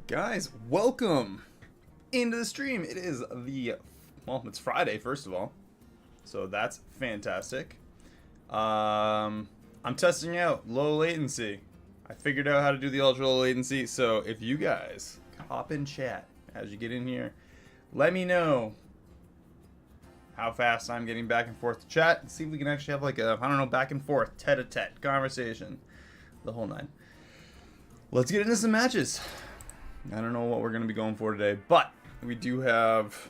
Guys, welcome into the stream. It is it's Friday, first of all, so that's fantastic. I'm testing out low latency. I figured out how to do the ultra low latency, so if you guys hop in chat as you get in here, let me know how fast I'm getting back and forth to chat, and see if we can actually have like a, I don't know, back and forth, tete-a-tete conversation, the whole nine. Let's get into some matches. I don't know what we're going to be going for today, but we do have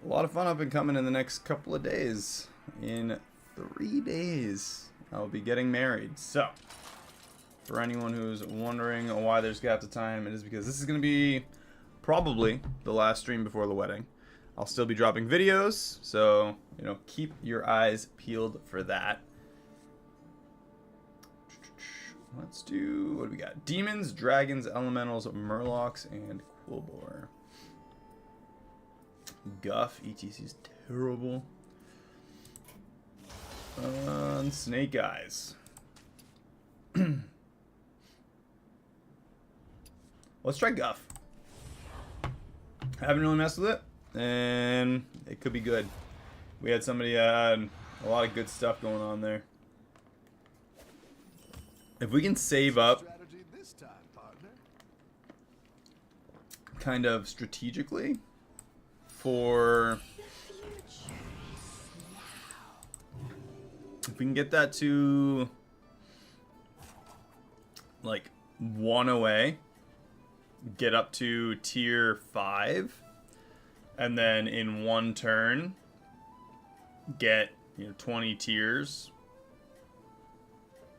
a lot of fun up and coming in the next couple of days. In 3 days, I'll be getting married. So, for anyone who's wondering why there's gaps of time, it is because this is going to be probably the last stream before the wedding. I'll still be dropping videos, so, you know, keep your eyes peeled for that. Let's do, what do we got? Demons, Dragons, Elementals, Murlocs, and Quillbore. Guff, ETC's terrible. Snake Eyes. Let's try Guff. I haven't really messed with it, and it could be good. We had somebody had a lot of good stuff going on there. If we can save up kind of strategically for, if we can get that to like 1 away, get up to tier 5, and then in 1 turn get, you know, 20 tiers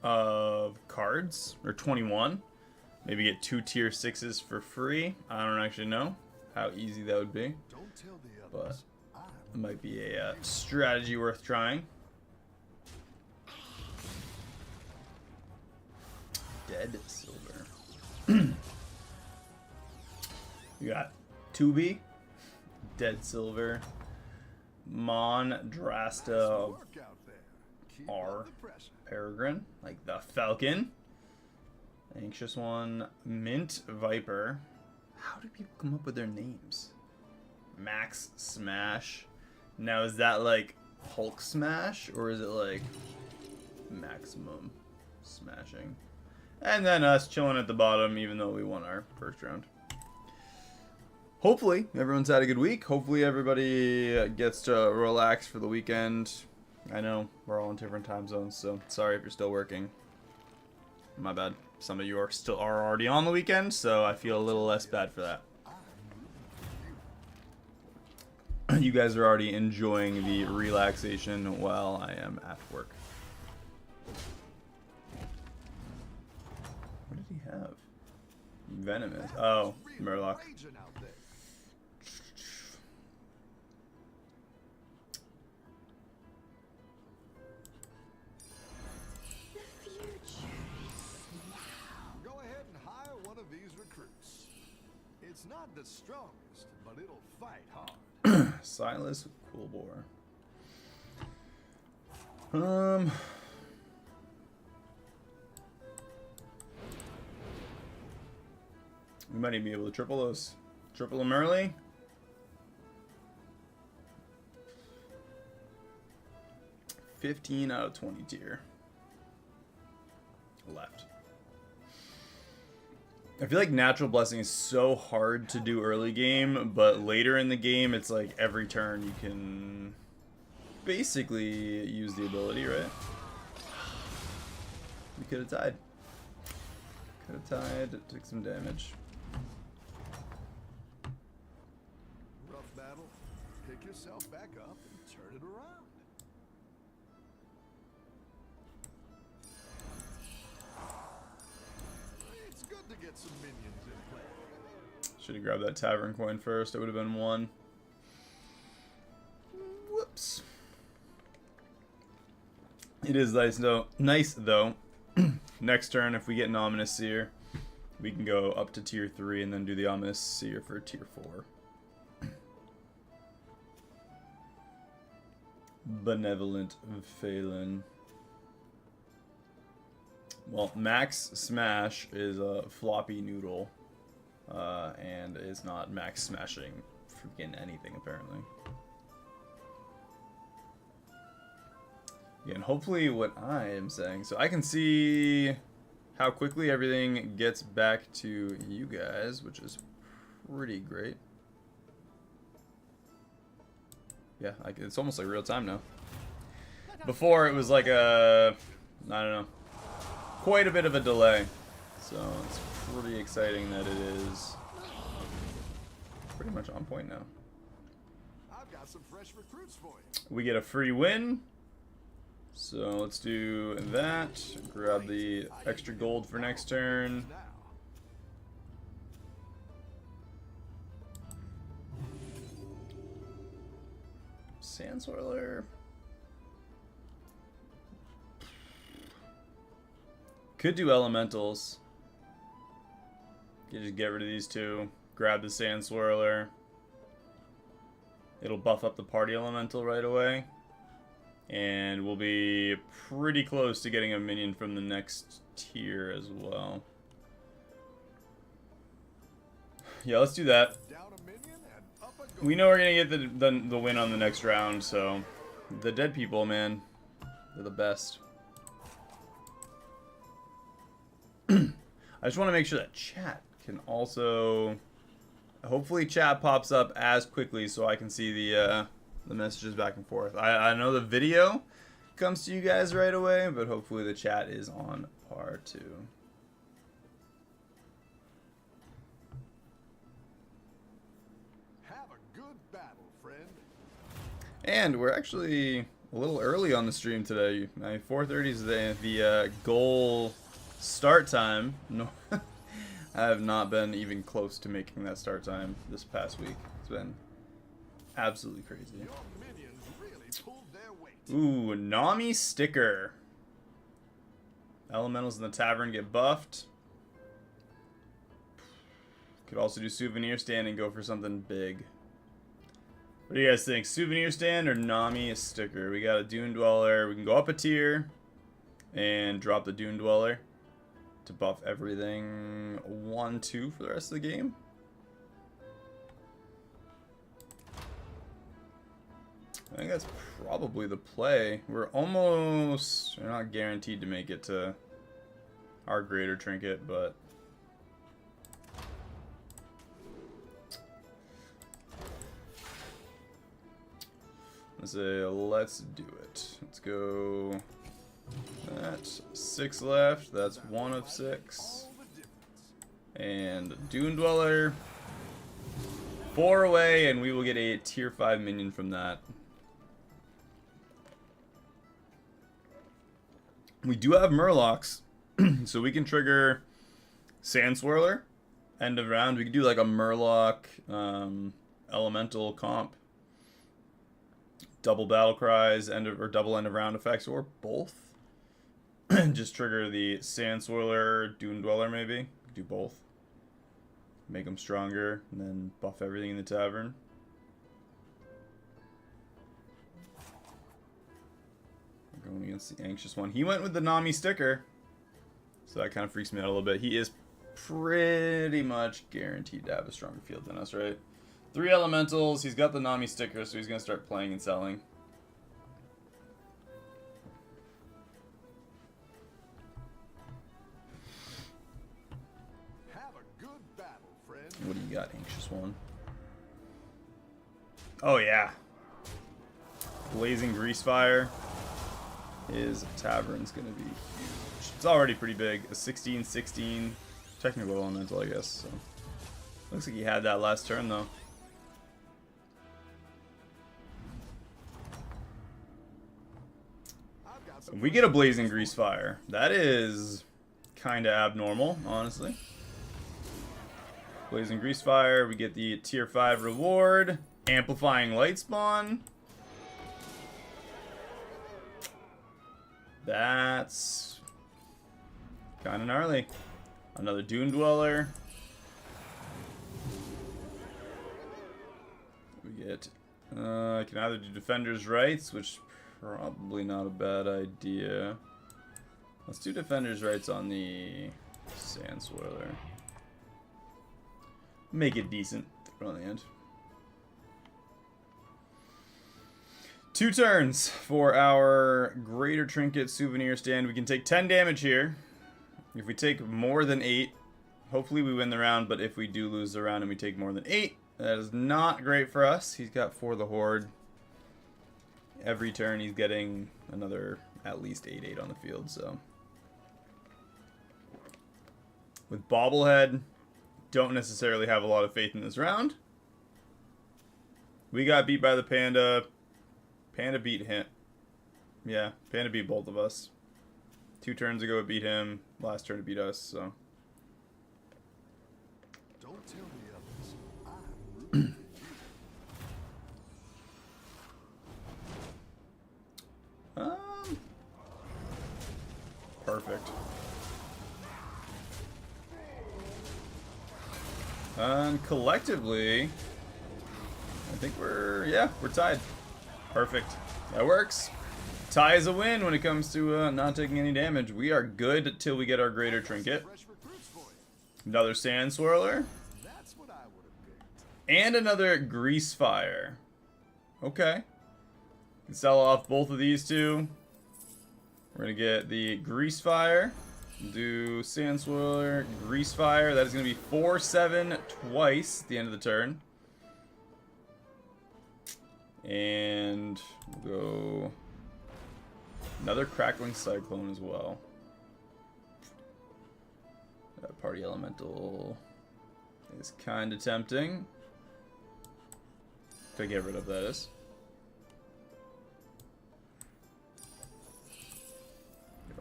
of cards, or 21. Maybe get 2 tier 6s for free. I don't actually know how easy that would be, but it might be a strategy worth trying. Dead Silver. You got Tubi, Dead Silver, Drasta R, Peregrine, like the Falcon, Anxious One, Mint Viper. How do people come up with their names? Max Smash. Now is that like Hulk Smash, or is it like Maximum Smashing? And then us chilling at the bottom, even though we won our first round. Hopefully everyone's had a good week. Hopefully everybody gets to relax for the weekend. I know we're all in different time zones, so sorry if you're still working. My bad. Some of you are already on the weekend, so I feel a little less bad for that. You guys are already enjoying the relaxation while I am at work. What did he have? Venomous. Oh, Murloc. It's not the strongest, but it'll fight hard. Silas Quillbore. We might even be able to triple those. Triple them early. $15 out of 20 tier left. I feel like Natural Blessing is so hard to do early game, but later in the game, it's like every turn you can basically use the ability, right? We could have tied. Could have tied, took some damage. Rough battle. Pick yourself back up and turn it around. It's good to get some minions in play. Should have grabbed that tavern coin first. It would have been 1. Whoops. It is nice though. Next turn, if we get an Ominous Seer, we can go up to tier 3 and then do the Ominous Seer for tier 4. Benevolent Phelan. Well, Max Smash is a floppy noodle. and is not max smashing freaking anything apparently. Again, hopefully what I am saying, so I can see how quickly everything gets back to you guys, which is pretty great. Yeah, it's almost like real time now. Before it was like a, I don't know, quite a bit of a delay. So it's pretty exciting that it is pretty much on point now. I've got some fresh recruits for you. We get a free win. So let's do that. Grab the extra gold for next turn. Sand Swirler. Could do elementals. You just get rid of these two. Grab the Sand Swirler. It'll buff up the party elemental right away. And we'll be pretty close to getting a minion from the next tier as well. Yeah, let's do that. We know we're gonna get the win on the next round, so the dead people, man, they're the best. I just want to make sure that chat can also, hopefully chat pops up as quickly so I can see the messages back and forth. I know the video comes to you guys right away, but hopefully the chat is on par too. Have a good battle, friend. And we're actually a little early on the stream today. 4:30 is the goal start time. No, I have not been even close to making that start time this past week. It's been absolutely crazy. Your minions really pulled their weight. Ooh, Nami sticker. Elementals in the tavern get buffed. Could also do souvenir stand and go for something big. What do you guys think? Souvenir stand or Nami sticker? We got a Dune Dweller. We can go up a tier and drop the Dune Dweller to buff everything 1-2 for the rest of the game. I think that's probably the play. We're not guaranteed to make it to our greater trinket, but let's do it. Let's go. That's 6 left. That's 1 of 6. And Dune Dweller. 4 away, and we will get a tier 5 minion from that. We do have Murlocs, so we can trigger Sand Swirler, end of round. We could do like a Murloc elemental comp, double battle cries, double end of round effects, or both. Just trigger the Sand Swirler, Dune Dweller maybe. Do both. Make them stronger, and then buff everything in the tavern. Going against the anxious one. He went with the Nami sticker, so that kind of freaks me out a little bit. He is pretty much guaranteed to have a stronger field than us, right? 3 elementals. He's got the Nami sticker, so he's going to start playing and selling. Have a good battle, friend. What do you got, anxious one? Oh, yeah. Blazing Greasefire. His tavern's gonna be huge. It's already pretty big. A 16-16 technical elemental, I guess. So looks like he had that last turn though. If we get a Blazing Greasefire, that is kind of abnormal, honestly. Blazing Greasefire, we get the tier 5 reward. Amplifying Light Spawn. That's kind of gnarly. Another Dune Dweller. We get, I can either do Defender's Rights, which probably not a bad idea. Let's do Defender's Rights on the Sand Swirler. make it decent on the end. 2 turns for our Greater Trinket Souvenir Stand. We can take 10 damage here. If we take more than 8, hopefully we win the round, but if we do lose the round and we take more than 8, that is not great for us. He's got for the Horde. Every turn he's getting another at least 8/8 on the field, so. With Bobblehead, don't necessarily have a lot of faith in this round. We got beat by the Panda. Panda beat him. Yeah, Panda beat both of us. 2 turns ago it beat him. Last turn it beat us, so. Don't tell the others. I'm rooting for you. Perfect. And collectively, I think we're tied. Perfect. That works. Tie is a win when it comes to not taking any damage. We are good till we get our Greater Trinket. Fresh recruits for you. Another Sand Swirler. That's what I would have picked. And another Grease Fire. Okay. Can sell off both of these two. We're going to get the Grease Fire. Do Sand Swirler, Grease Fire. That is going to be 4/7 twice at the end of the turn. And we'll go another Crackling Cyclone as well. That Party Elemental is kind of tempting. To get rid of that is.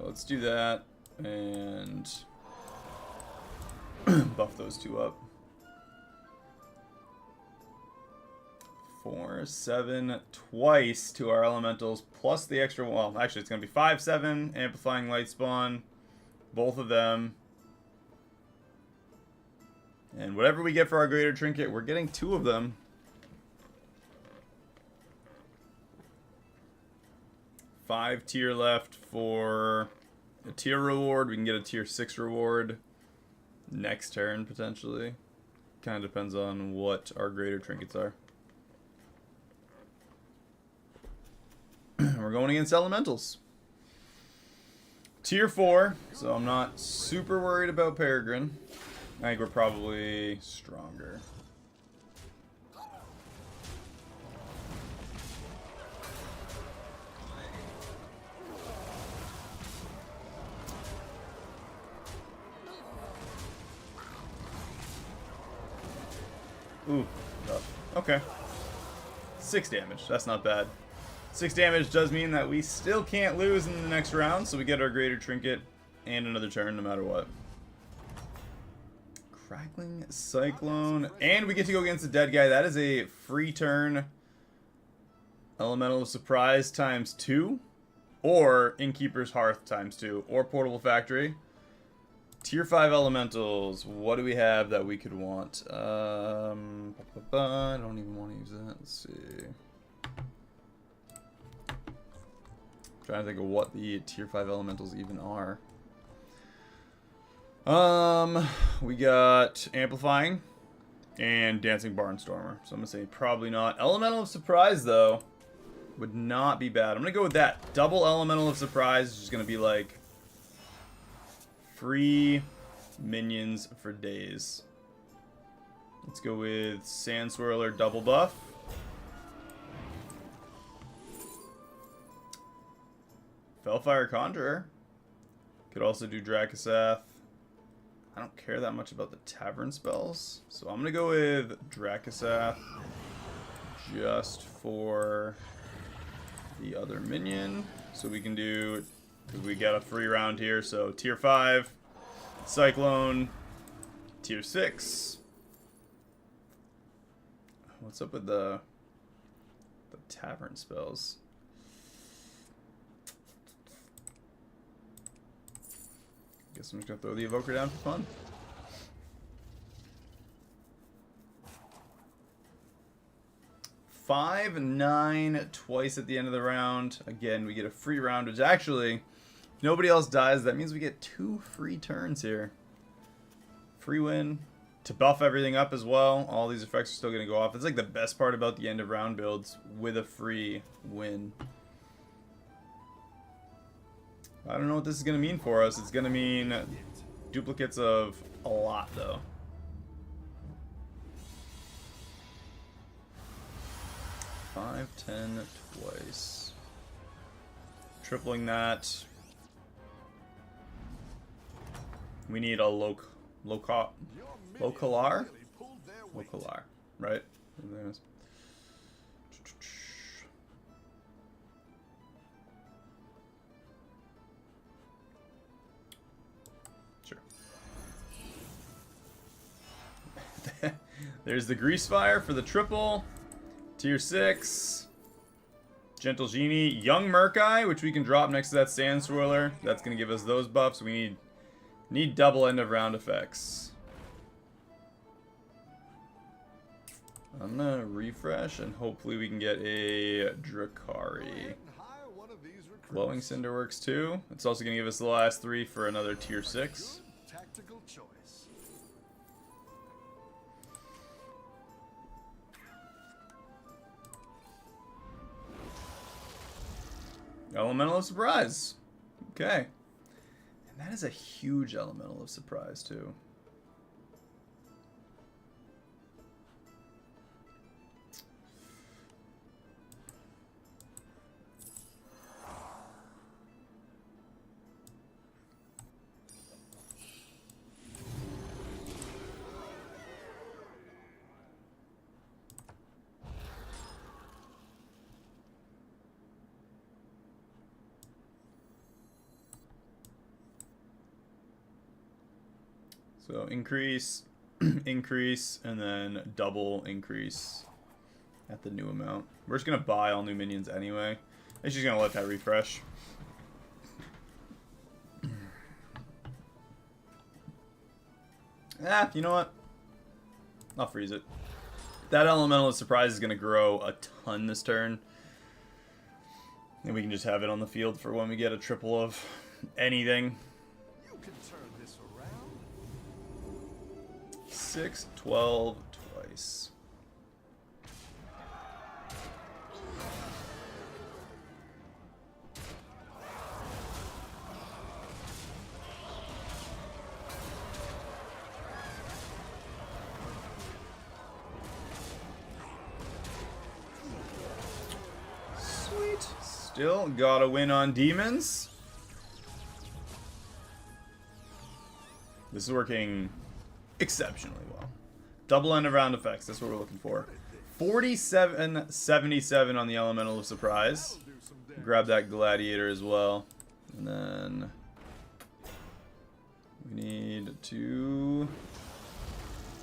Let's do that and buff those 2 up. 4/7 twice to our elementals, plus the extra. Well, actually, it's going to be 5/7 amplifying light spawn, both of them. And whatever we get for our Greater Trinket, we're getting 2 of them. 5 tier left for a tier reward. We can get a tier 6 reward next turn, potentially. Kind of depends on what our Greater Trinkets are. We're going against Elementals. Tier 4, so I'm not super worried about Peregrine. I think we're probably stronger. Ooh, tough. Okay. 6 damage. That's not bad. 6 damage does mean that we still can't lose in the next round, so we get our Greater Trinket and another turn no matter what. Crackling Cyclone. And we get to go against the dead guy. That is a free turn. Elemental of Surprise times 2. Or Innkeeper's Hearth times 2. Or Portable Factory. Tier 5 Elementals. What do we have that we could want? I don't even want to use that. Let's see. Trying to think of what the Tier 5 Elementals even are. We got Amplifying and Dancing Barnstormer. So I'm going to say probably not. Elemental of Surprise, though, would not be bad. I'm going to go with that. Double Elemental of Surprise is just going to be like free minions for days. Let's go with Sand Swirler double buff. Fellfire Conjurer. Could also do Dracasath. I don't care that much about the Tavern spells, so I'm gonna go with Dracasath just for the other minion. So we can do, we got a free round here, so tier 5, Cyclone, tier 6. What's up with the Tavern spells? Guess I'm just gonna throw the Evoker down for fun. Five, 9 twice at the end of the round. Again, we get a free round, which actually, if nobody else dies, that means we get 2 free turns here. Free win. to buff everything up as well. All these effects are still going to go off. It's like the best part about the end of round builds with a free win. I don't know what this is going to mean for us. It's going to mean duplicates of a lot, though. 5, 10 twice. Tripling that. We need a localar, right? Sure. There's the Grease Fire for the triple. Tier 6. Gentle Genie. Young Murkai, which we can drop next to that Sand Swirler. That's going to give us those buffs. We need double end of round effects. I'm going to refresh and hopefully we can get a Drakari. Glowing Cinder works too. It's also going to give us the last 3 for another tier 6. Tactical choice. Elemental of Surprise. Okay. And that is a huge Elemental of Surprise, too. So increase, increase, and then double increase at the new amount. We're just going to buy all new minions anyway. It's just going to let that refresh. You know what? I'll freeze it. That Elemental of Surprise is going to grow a ton this turn. And we can just have it on the field for when we get a triple of anything. 6, 12 twice. Sweet. Still gotta win on demons. This is working exceptionally well. Double end of round effects, that's what we're looking for. 47.77 on the Elemental of Surprise. Grab that Gladiator as well. And then we need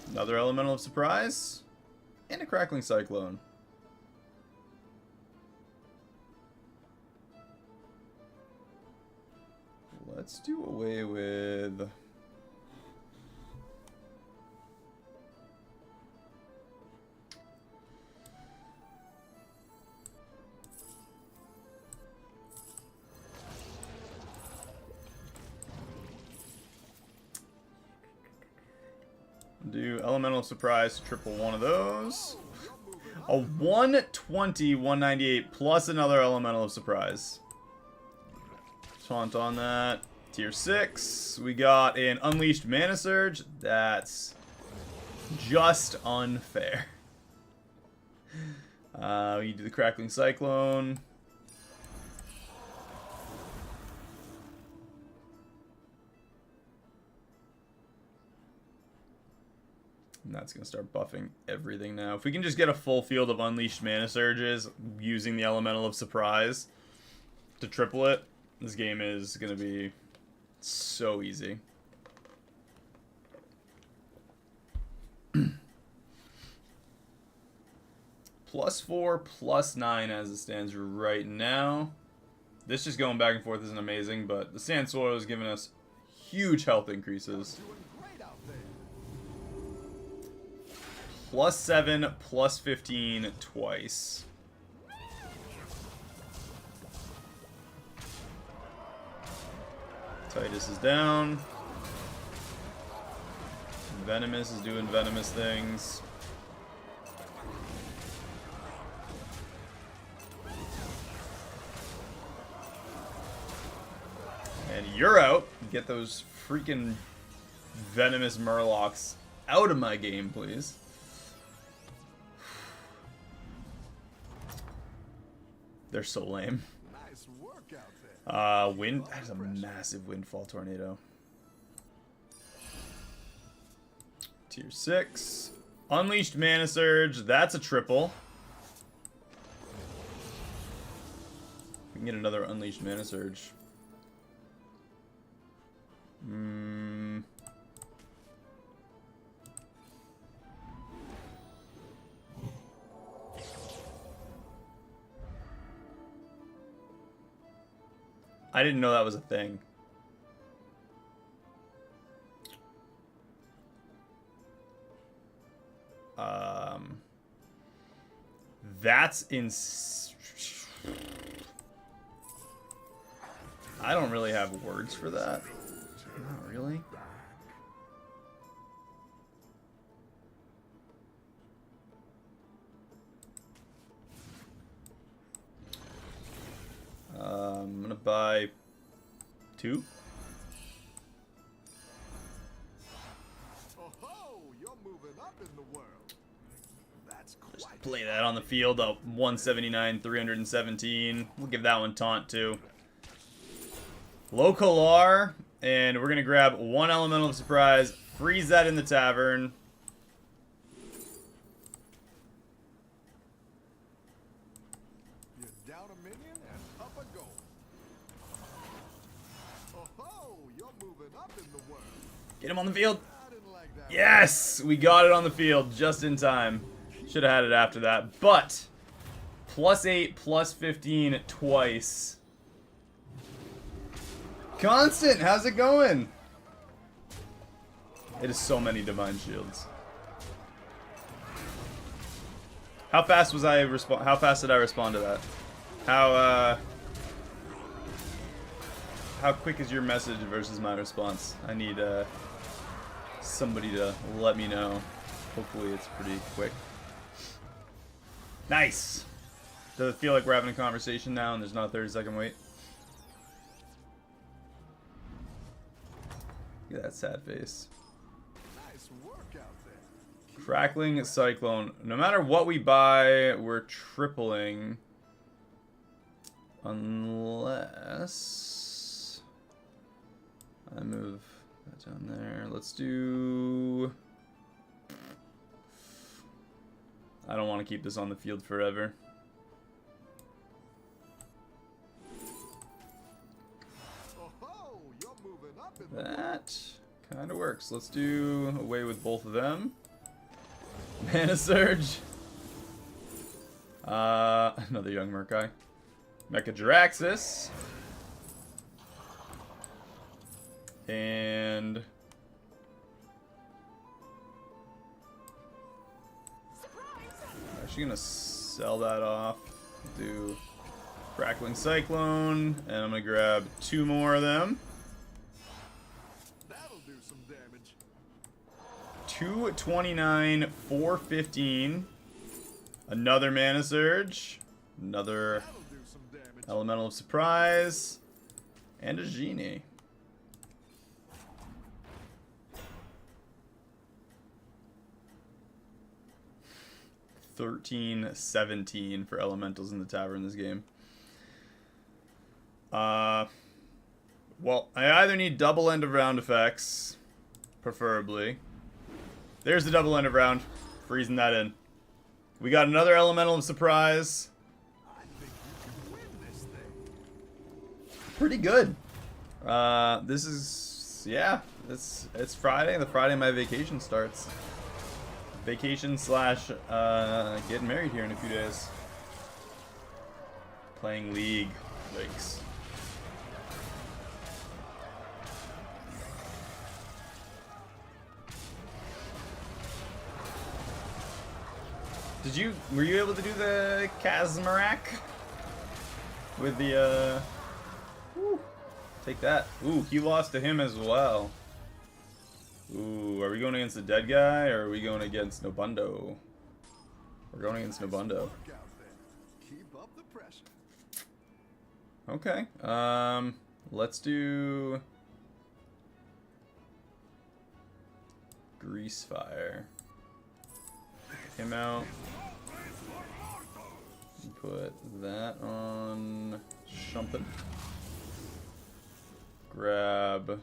another Elemental of Surprise and a Crackling Cyclone. Let's do away with Elemental Surprise, triple one of those. A 120, 198 plus another Elemental of Surprise. Taunt on that. Tier 6. We got an Unleashed Mana Surge. That's just unfair. We do the Crackling Cyclone. And that's going to start buffing everything now. If we can just get a full field of Unleashed Mana Surges using the Elemental of Surprise to triple it, this game is going to be so easy. +4, +9 as it stands right now. This just going back and forth isn't amazing, but the Sand Soil is giving us huge health increases. +7, +15 twice. Titus is down. Venomous is doing venomous things. And you're out. Get those freaking venomous Murlocs out of my game, please. They're so lame. Nice work out there. Wind. That is a massive windfall tornado. Tier 6. Unleashed Mana Surge. That's a triple. We can get another Unleashed Mana Surge. I didn't know that was a thing. That's I don't really have words for that. Not really. I'm gonna buy 2. Oh, you're moving up in the world. That's Just quite play that on the field. 179, 317. We'll give that one taunt too. Local R, and we're gonna grab 1 Elemental of Surprise. Freeze that in the tavern. You're down a minion and up a goal. Oh, you're moving up in the world. Get him on the field. I didn't like that. Yes! We got it on the field just in time. Should have had it after that. But, +8, +15 twice. Constant, how's it going? It is so many Divine Shields. How fast was I how fast did I respond to that? How quick is your message versus my response? I need somebody to let me know. Hopefully it's pretty quick. Nice. Does it feel like we're having a conversation now and there's not a 30-second wait? Look at that sad face. Nice work out there. Crackling Cyclone. No matter what we buy, we're tripling. Unless I move that down there. Let's do... I don't want to keep this on the field forever. Oh, you're moving up in the That kind of works. Let's do away with both of them. Mana Surge. Another young Murkai. Mecha Jiraxis. And... I'm actually gonna sell that off. Do Crackling Cyclone. And I'm gonna grab 2 more of them. That'll do some damage. 229, 415. Another Mana Surge. Another That'll do some damage. Elemental of Surprise. And a Genie. $13.17 for elementals in the tavern this game. Well, I either need double end of round effects, preferably. There's the double end of round. Freezing that in. We got another Elemental of Surprise. I think you can win this thing. Pretty good. This is, yeah, it's Friday. The Friday my vacation starts. Vacation slash getting married here in a few days. Playing League. Yikes. Were you able to do the Kazmarak? With the, woo, take that. Ooh, he lost to him as well. Ooh, are we going against the dead guy or are we going against Nobundo? We're going against Nobundo. Keep up the pressure. Okay. Let's do Grease Fire. Take him out. Put that on something. Grab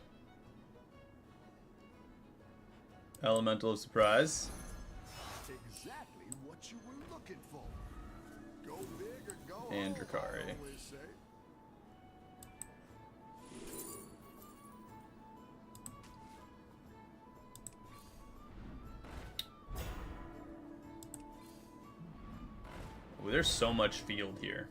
Elemental of Surprise. Exactly what you were looking for. Go big or go And home, Drakari. I always say. Ooh, there's so much field here.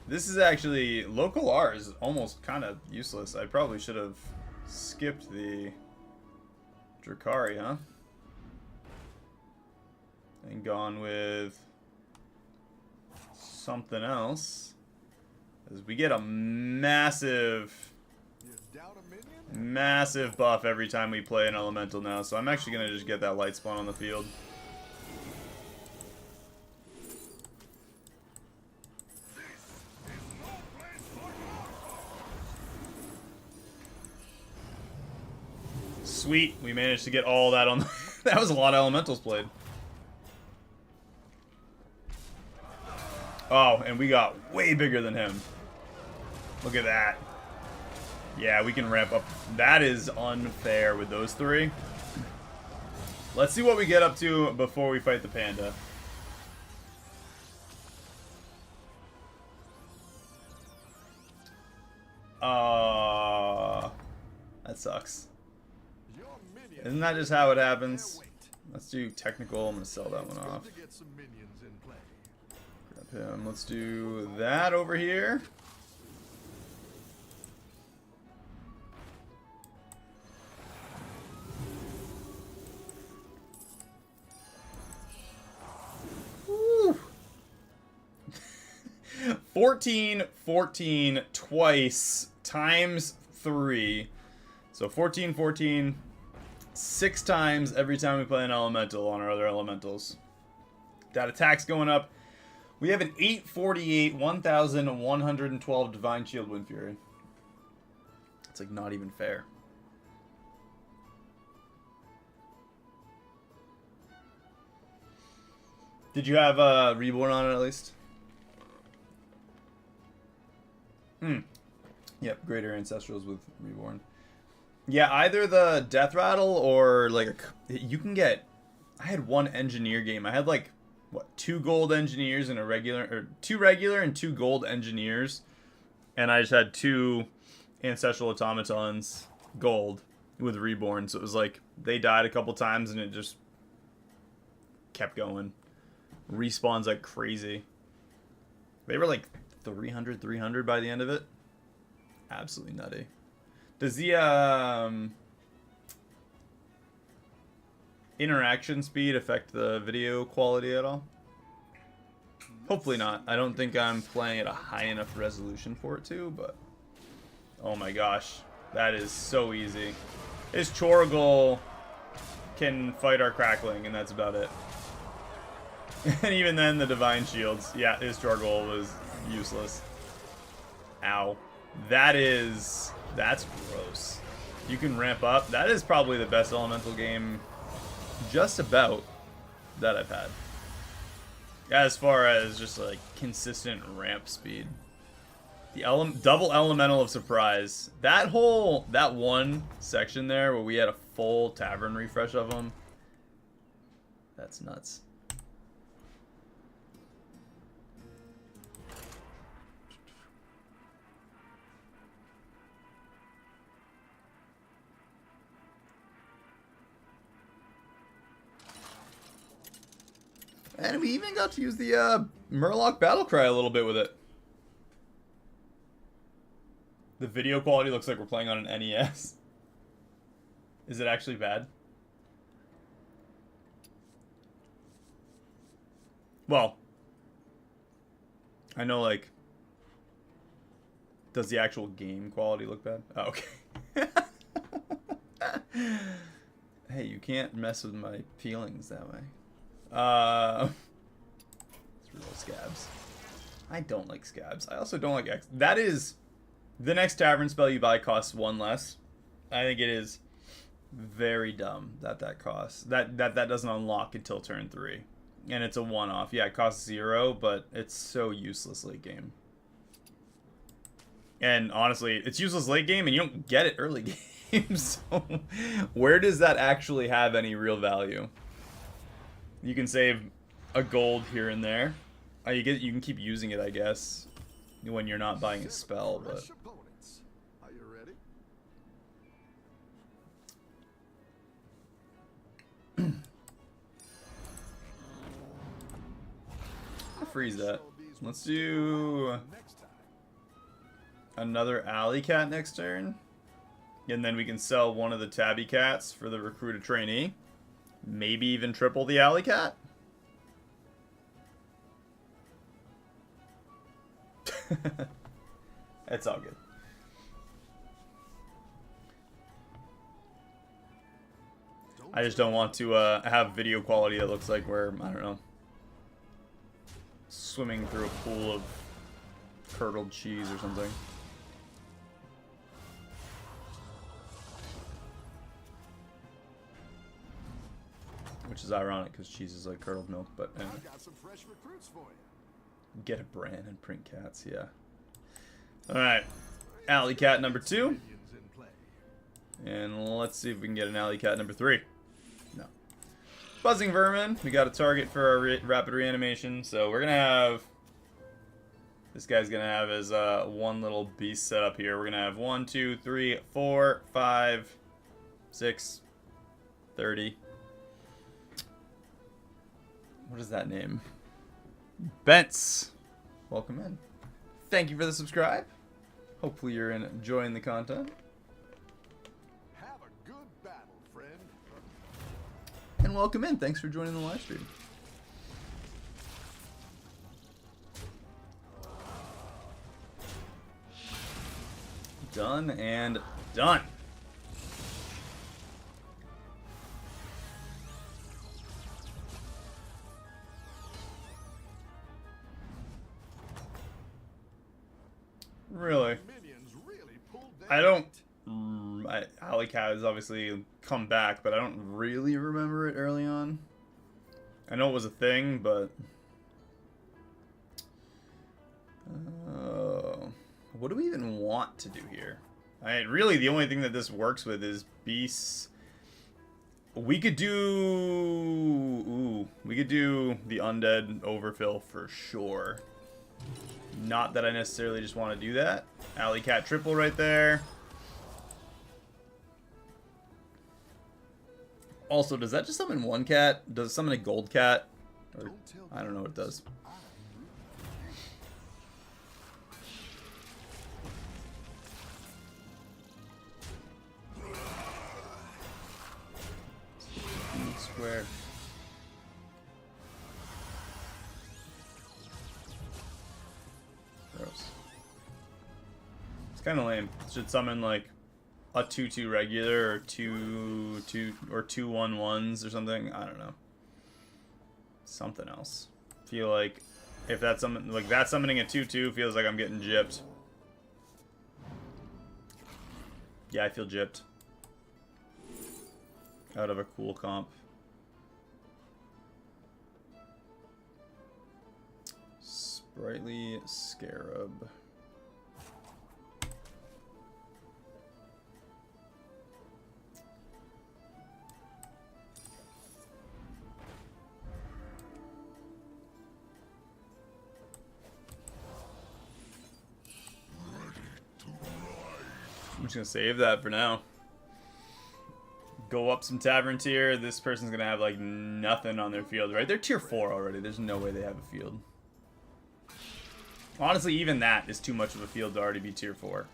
This is actually, local R is almost kind of useless. I probably should have skipped the Drakari, huh? And gone with something else. As we get a massive buff every time we play an elemental now, so I'm actually going to just get that light spawn on the field. Sweet, we managed to get all that on the that was a lot of elementals played. Oh, and we got way bigger than him. Look at that. Yeah, we can ramp up. That is unfair with those three. Let's see what we get up to before we fight the panda. That sucks. Isn't that just how it happens? Let's do technical. I'm gonna sell that one off. Grab him. Let's do that over here. Woo. 14, 14 twice times 3. So 14, 14. 6 times every time we play an elemental on our other elementals. That attack's going up. We have an 848, 1,112 Divine Shield Wind Fury. It's like not even fair. Did you have Reborn on it at least? Yep, Greater Ancestrals with Reborn. Yeah, either the Death Rattle or like you can get. I had one engineer game. I had like what 2 gold engineers and a regular, or 2 regular and 2 gold engineers, and I just had 2 ancestral automatons gold with Reborn. So it was like they died a couple times and it just kept going. Respawns like crazy. They were like 300 by the end of it. Absolutely nutty. Does the interaction speed affect the video quality at all? Hopefully not. I don't think I'm playing at a high enough resolution for it to, but oh my gosh, that is so easy. His Chorgol can fight our Crackling, and that's about it. And even then, the Divine Shields. Yeah, his Chorgol was useless. Ow. That's gross. You can ramp up. That is probably the best elemental game just about that I've had. As far as just like consistent ramp speed. The double elemental of surprise. That one section there where we had a full tavern refresh of them. That's nuts. And we even got to use the Murloc Battlecry a little bit with it. The video quality looks like we're playing on an NES. Is it actually bad? Well, I know like Does the actual game quality look bad? Oh, okay. Hey, you can't mess with my feelings that way. It's real scabs. I don't like scabs. I also don't like X. That is the next tavern spell you buy costs 1 less. I think it is very dumb that costs. That doesn't unlock until turn 3. And it's a one-off. Yeah, it costs 0, but it's so useless late game. And honestly, it's useless late game and you don't get it early game. So where does that actually have any real value? You can save a gold here and there. You can keep using it, I guess, when you're not buying a spell, but are you ready? I'll freeze that. Let's do another alley cat next turn. And then we can sell one of the tabby cats for the recruited trainee. Maybe even triple the alley cat. It's all good. I just don't want to have video quality that looks like we're, I don't know, swimming through a pool of curdled cheese or something. Which is ironic because cheese is like curdled milk, but anyway. I've got some fresh recruits for you. Get a brand and print cats, yeah. Alright. Alley cat number 2. And let's see if we can get an alley cat number 3. No. Buzzing vermin. We got a target for our rapid reanimation. So we're gonna have, this guy's gonna have his one little beast set up here. We're gonna have 1, 2, 3, 4, 5, 6, 30. What is that name? Bents. Welcome in. Thank you for the subscribe. Hopefully you're enjoying the content. Have a good battle, friend. And welcome in. Thanks for joining the live stream. Done and done. Really? I don't. Alley Cat has obviously come back, but I don't really remember it early on. I know it was a thing, but what do we even want to do here? Really, the only thing that this works with is beasts. We could do. Ooh, we could do the undead overfill for sure. Not that I necessarily just want to do that. Alley cat triple right there. Also, does that just summon one cat? Does it summon a gold cat? Or, I don't know what it does. Square. Gross. It's kind of lame. It should summon like a 2/2 regular or two 1/1s or something. I don't know. Something else. Feel like if that's something like that, summoning a 2/2 feels like I'm getting gypped. Yeah, I feel gypped. Out of a cool comp. Sprightly Scarab. I'm just gonna save that for now. Go up some tavern tier. This person's gonna have like nothing on their field, right? They're tier 4 already. There's no way they have a field. Honestly, even that is too much of a field to already be tier 4.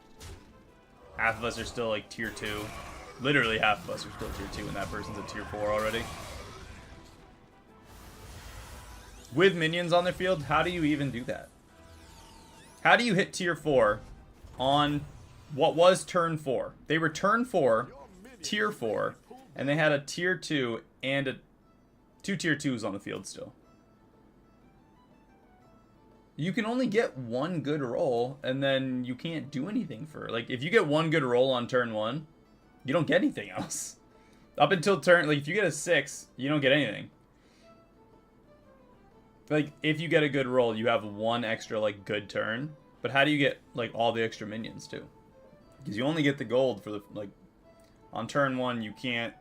Half of us are still like tier 2. Literally half of us are still tier 2 and that person's at tier 4 already. With minions on their field, how do you even do that? How do you hit tier 4 on what was turn 4. They were turn 4, tier 4, and they had a tier 2 and two tier 2s on the field still. You can only get one good roll, and then you can't do anything for... Like, if you get one good roll on turn 1, you don't get anything else. Up until turn... Like, if you get a 6, you don't get anything. Like, if you get a good roll, you have one extra, like, good turn. But how do you get, like, all the extra minions, too? Because you only get the gold for the... Like, on turn 1, you can't...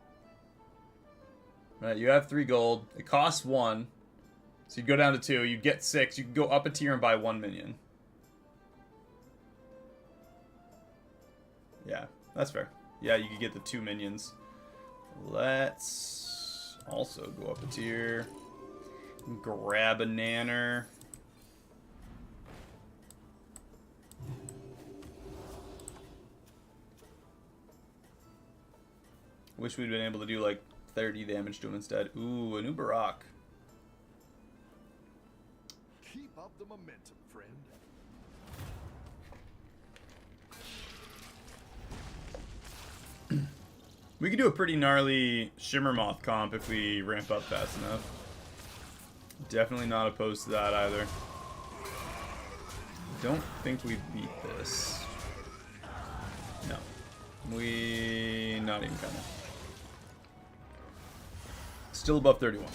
Right, you have 3 gold. It costs 1. So you go down to 2, you get 6, you can go up a tier and buy 1 minion. Yeah, that's fair. Yeah, you can get the 2 minions. Let's also go up a tier. Grab a nanner. Wish we'd been able to do like 30 damage to him instead. Ooh, an Uberak. Keep up the momentum, friend. We could do a pretty gnarly Shimmermoth comp if we ramp up fast enough. Definitely not opposed to that either. Don't think we beat this. No. Not even kinda. Still above 31.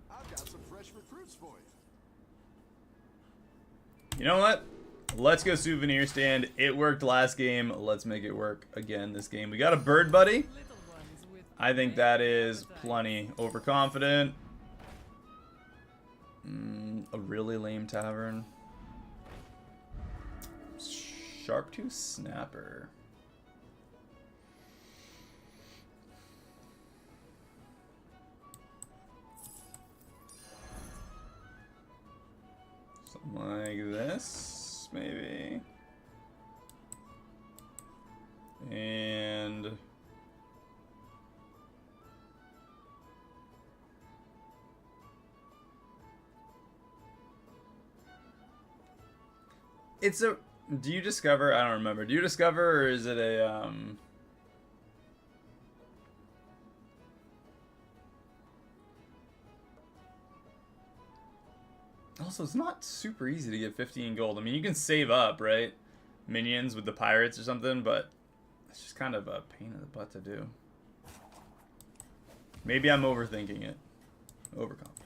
I've got some fresh recruits for you. You know what? Let's go souvenir stand. It worked last game. Let's make it work again this game. We got a bird buddy. I think that is plenty. Overconfident. A really lame tavern. Sharptooth snapper. Something like this, maybe. And it's a... Do you discover? I don't remember. Do you discover, or is it a Also, it's not super easy to get 15 gold. I mean, you can save up, right? Minions with the pirates or something, but it's just kind of a pain in the butt to do. Maybe I'm overthinking it. Overconfident.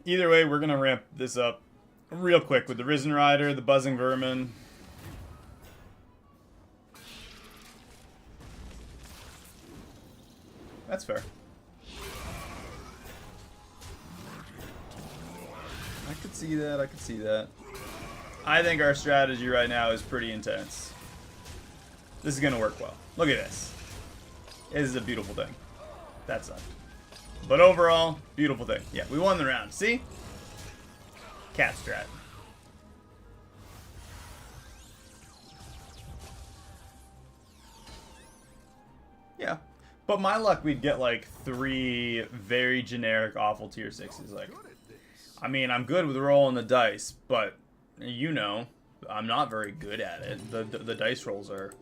Either way, we're going to ramp this up real quick with the Risen Rider, the Buzzing Vermin. That's fair. I could see that, I could see that. I think our strategy right now is pretty intense. This is going to work well. Look at this. This is a beautiful thing. That sucked. But overall, beautiful thing. Yeah, we won the round. See? Cat strat. Yeah. But my luck, we'd get like 3 very generic awful tier 6s. Like, I mean, I'm good with rolling the dice, but you know, I'm not very good at it. The dice rolls are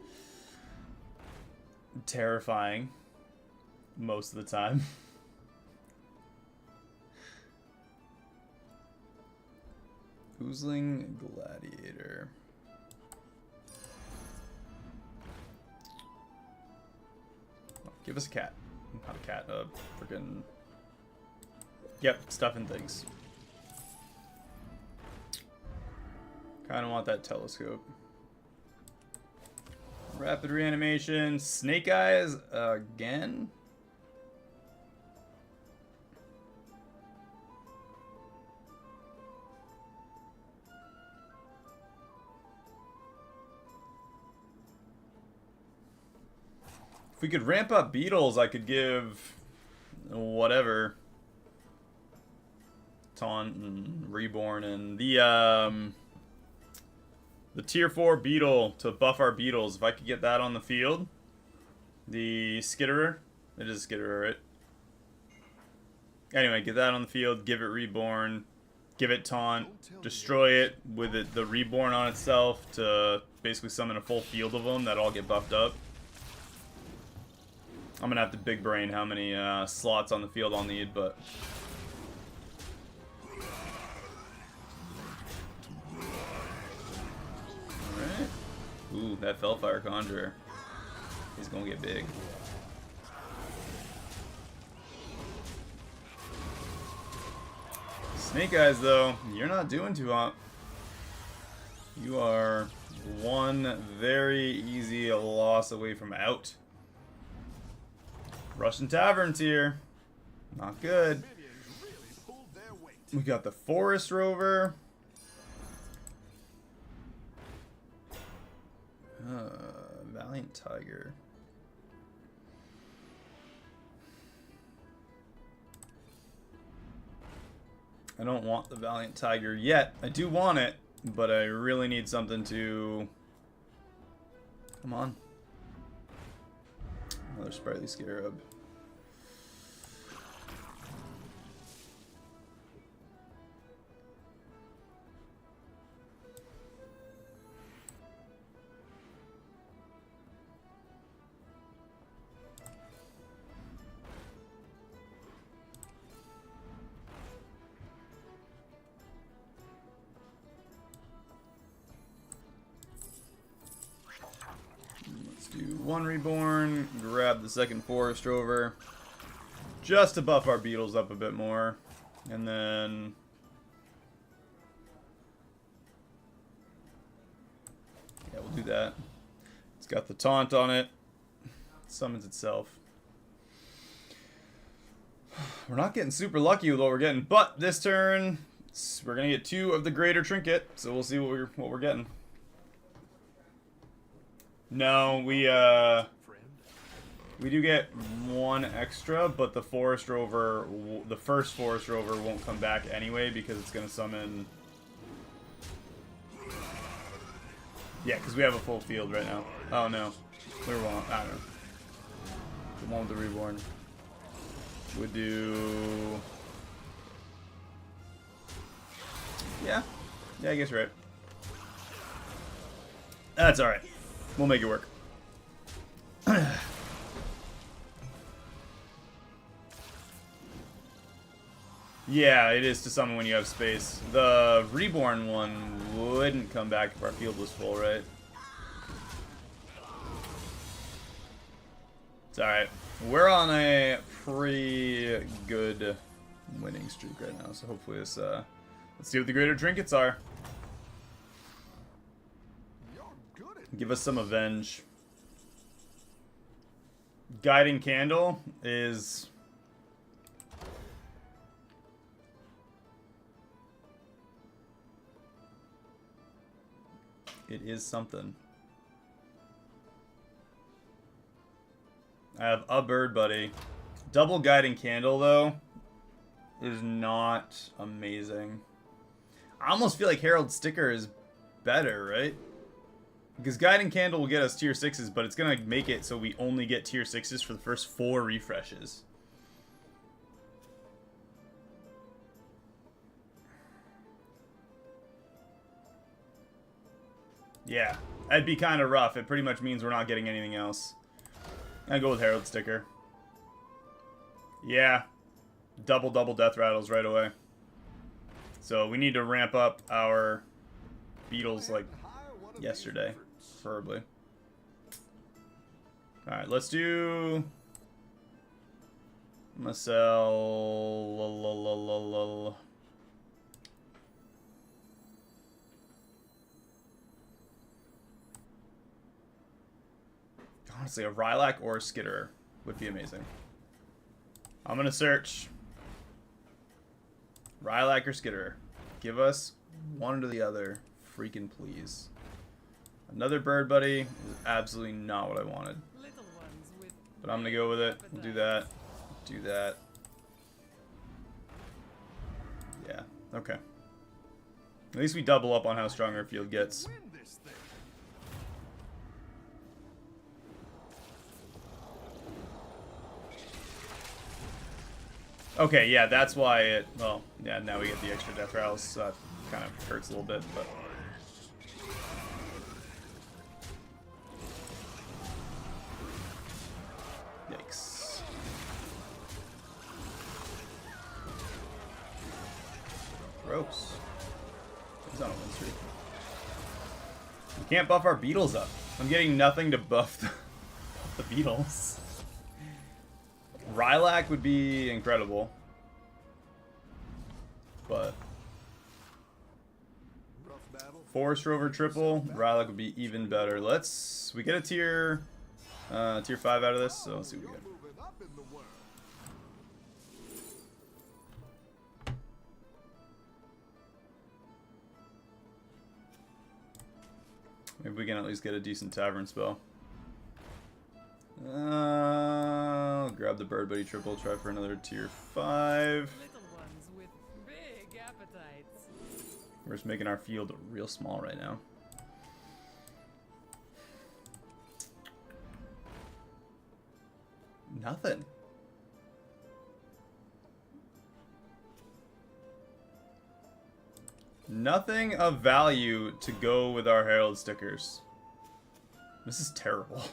terrifying most of the time. Oozling Gladiator. Oh, give us a cat. Not a cat, freaking... Yep, stuff and things. Kinda want that telescope. Rapid reanimation. Snake Eyes again? If we could ramp up beetles, I could give whatever. Taunt and Reborn and the tier 4 beetle to buff our beetles. If I could get that on the field, the Skitterer, it is a Skitterer, right? Anyway, get that on the field, give it Reborn, give it Taunt, destroy it with the Reborn on itself to basically summon a full field of them that all get buffed up. I'm gonna have to big brain how many slots on the field I'll need, but alright. Ooh, that Fellfire Conjurer. He's gonna get big. Snake Eyes, though, you're not doing too hot. You are one very easy loss away from out. Russian Tavern's here. Not good. We got the Forest Rover. Valiant Tiger. I don't want the Valiant Tiger yet. I do want it, but I really need something to... Come on. Another Sprightly Scarab. Do one Reborn, grab the second Forest Rover, just to buff our beetles up a bit more, and then yeah, we'll do that. It's got the Taunt on it, summons itself. We're not getting super lucky with what we're getting, but this turn we're gonna get 2 of the Greater Trinket, so we'll see what we're getting. No, we do get 1 extra, but the Forest Rover, the first Forest Rover won't come back anyway because it's going to summon... Yeah, because we have a full field right now. Oh, no. We're wrong. I don't know. The one with the Reborn. Would do... Yeah. Yeah, I guess you're right. That's alright. We'll make it work. Yeah, it is to summon when you have space. The Reborn one wouldn't come back if our field was full, right? It's alright. We're on a pretty good winning streak right now, so hopefully this, let's see what the Greater Trinkets are. Give us some Avenge. Guiding Candle is... It is something. I have a Bird Buddy. Double Guiding Candle, though, is not amazing. I almost feel like Herald Sticker is better, right? Because Guiding Candle will get us tier 6s, but it's going to make it so we only get tier 6s for the first 4 refreshes. Yeah, that'd be kind of rough. It pretty much means we're not getting anything else. I'll go with Herald Sticker. Yeah, double Death Rattles right away. So we need to ramp up our beetles like yesterday, preferably. Alright, let's do... I'm gonna sell... Honestly, a Rylak or a Skitterer would be amazing. I'm gonna search Rylak or Skitterer. Give us one or the other, freaking please. Another Bird Buddy is absolutely not what I wanted. But I'm gonna go with it. We'll do that. Do that. Yeah. Okay. At least we double up on how strong our field gets. Win this thing. Okay, yeah, that's why it... Well, yeah, now we get the extra death rattles, so that kind of hurts a little bit, but... Yikes. Gross. He's on a win streak. We can't buff our beetles up. I'm getting nothing to buff the beetles. Rylak would be incredible. But Rough battle. Forest Rover triple, Rylak would be even better. We get a tier 5 out of this, so let's see what we You're get. moving up in the world. Maybe we can at least get a decent tavern spell. Grab the Bird Buddy triple, try for another tier 5. Little ones with big appetites. We're just making our field real small right now. Nothing. Nothing of value to go with our Herald stickers. This is terrible.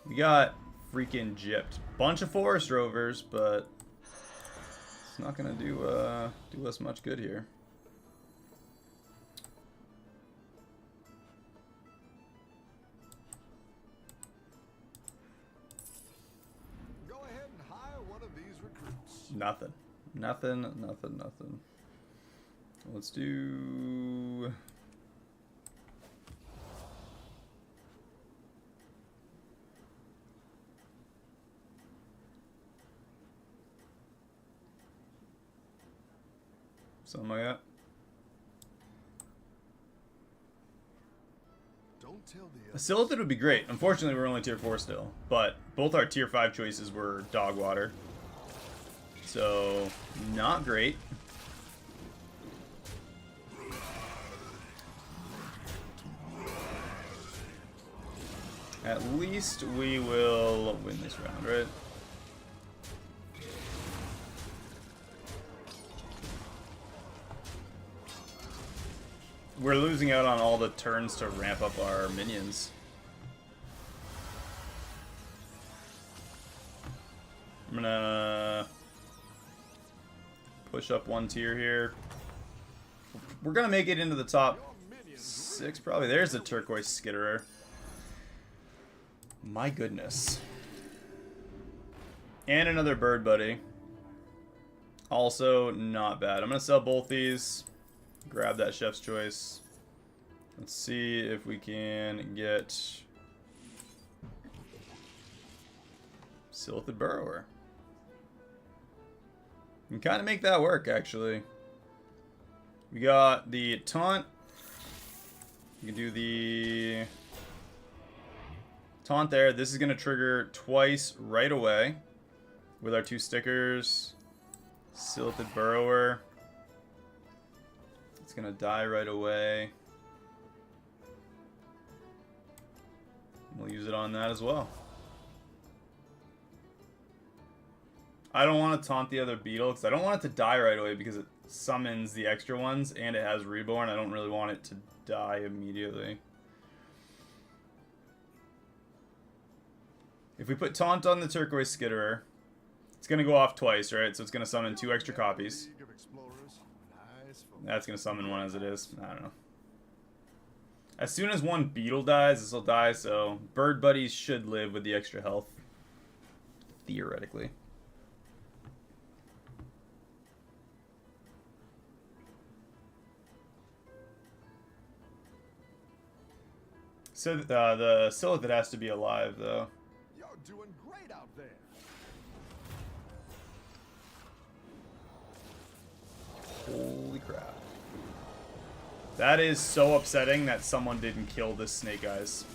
We got freaking gypped. Bunch of Forest Rovers, but it's not gonna do us much good here. Go ahead and hire one of these recruits. Nothing. Nothing. Let's do... something like that. Don't tell the A Silithid would be great. Unfortunately, we're only tier 4 still. But both our tier 5 choices were dog water. So, not great. At least we will win this round, right? We're losing out on all the turns to ramp up our minions. I'm gonna push up one tier here. We're gonna make it into the top 6 probably. There's a turquoise skitterer. My goodness. And another bird buddy. Also not bad. I'm gonna sell both these. Grab that chef's choice. Let's see if we can get Silithid Burrower. We can kind of make that work, actually. We got the taunt. You can do the taunt there. This is going to trigger twice right away with our 2 stickers. Silithid Burrower. It's going to die right away. We'll use it on that as well. I don't want to taunt the other beetle because I don't want it to die right away because it summons the extra ones and it has reborn. I don't really want it to die immediately. If we put taunt on the turquoise skitterer, it's going to go off twice, right? So it's going to summon 2 extra copies. League of Explorers. Nice folks. That's going to summon one as it is. I don't know. As soon as one beetle dies, this will die, so bird buddies should live with the extra health. Theoretically. So the Silithid has to be alive, though. You're doing great out there. Holy crap. That is so upsetting that someone didn't kill this Snake Eyes.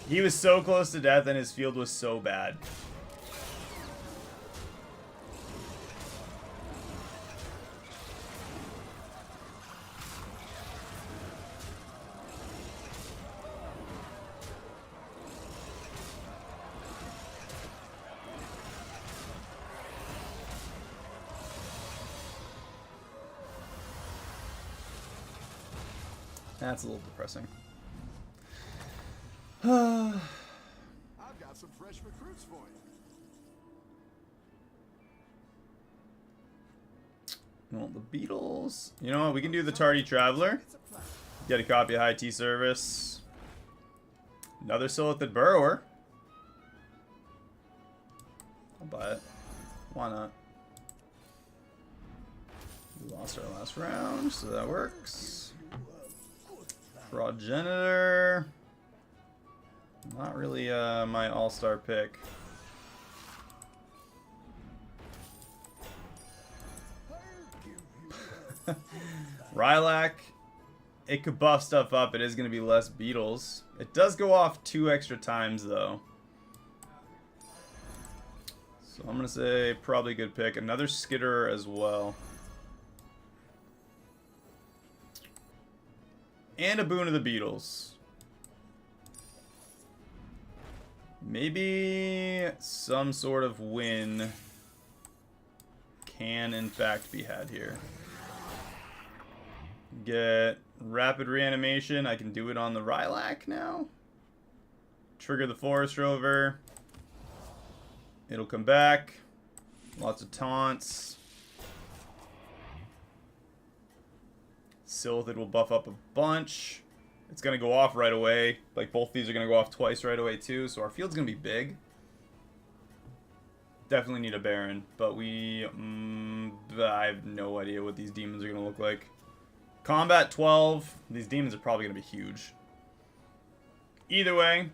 He was so close to death and his field was so bad. That's a little depressing. I've got some fresh recruits for you. Well, the Beatles. You know what? We can do the Tardy Traveler. Get a copy of High Tea Service. Another Silithid Burrower. I'll buy it. Why not? We lost our last round, so that works. Progenitor. Not really my all-star pick. Rylak. It could buff stuff up. It is going to be less Beetles. It does go off 2 extra times, though. So I'm going to say probably a good pick. Another Skitterer as well. And a Boon of the Beetles. Maybe some sort of win can in fact be had here. Get rapid reanimation. I can do it on the Rylak now. Trigger the Forest Rover. It'll come back. Lots of taunts. Silithid will buff up a bunch. It's going to go off right away. Like, both these are going to go off twice right away, too. So our field's going to be big. Definitely need a Baron. But we... I have no idea what these demons are going to look like. Combat 12. These demons are probably going to be huge. Either way,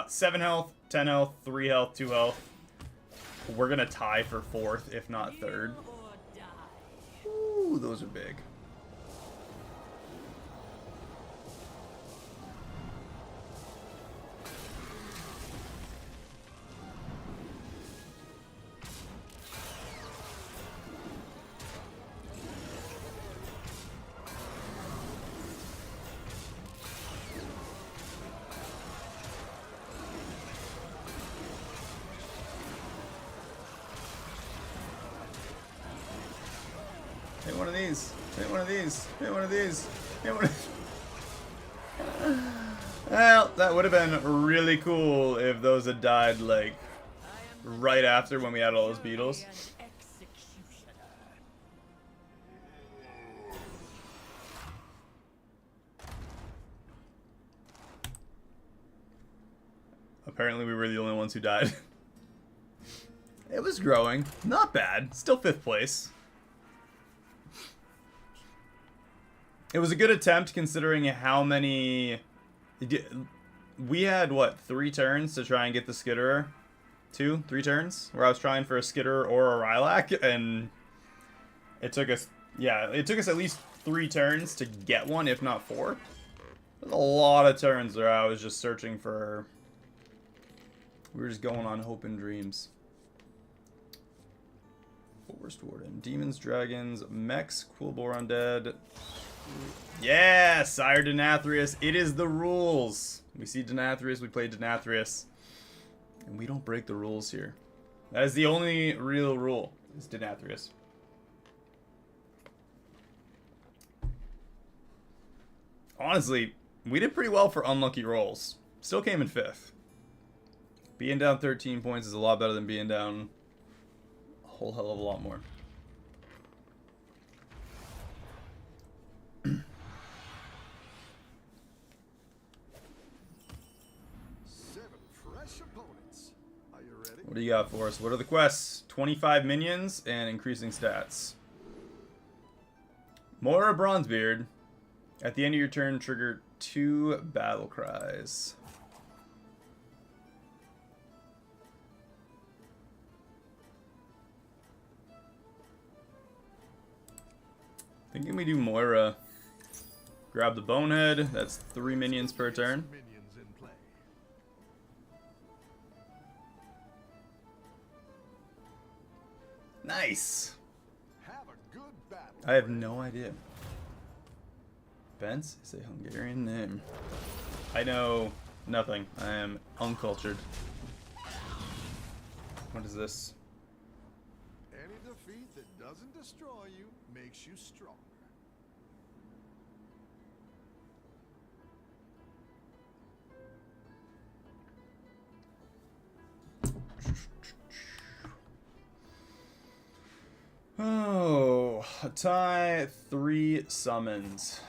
7 health, 10 health, 3 health, 2 health. We're going to tie for 4th, if not 3rd. Ooh, those are big. Hit one of these. Hit one of these. Hit one of these. Hit one of... Well, that would have been really cool if those had died, like, right after when we had all those Beetles. Apparently we were the only ones who died. It was growing. Not bad. Still 5th place. It was a good attempt considering how many... We had, what, 3 turns to try and get the Skitterer? 2? 3 turns? Where I was trying for a Skitterer or a Rylak, and it took us... Yeah, it took us at least 3 turns to get one, if not 4. There's a lot of turns where I was just searching for... We were just going on hope and dreams. Forest Warden. Demons, Dragons, Mechs, Quillbore Undead... Yeah, Sire Denathrius. It is the rules. We see Denathrius, we play Denathrius. And we don't break the rules here. That is the only real rule, is Denathrius. Honestly, we did pretty well for unlucky rolls. Still came in 5th. Being down 13 points is a lot better than being down a whole hell of a lot more. What do you got for us? What are the quests? 25 minions and increasing stats. Moira Bronzebeard. At the end of your turn, trigger 2 battle cries. Thinking we do Moira. Grab the Bonehead. That's 3 minions per turn. Nice. I have no idea. Bence is a Hungarian name. I know nothing. I am uncultured. What is this? Any defeat that doesn't destroy you makes you stronger. tie 3 summons.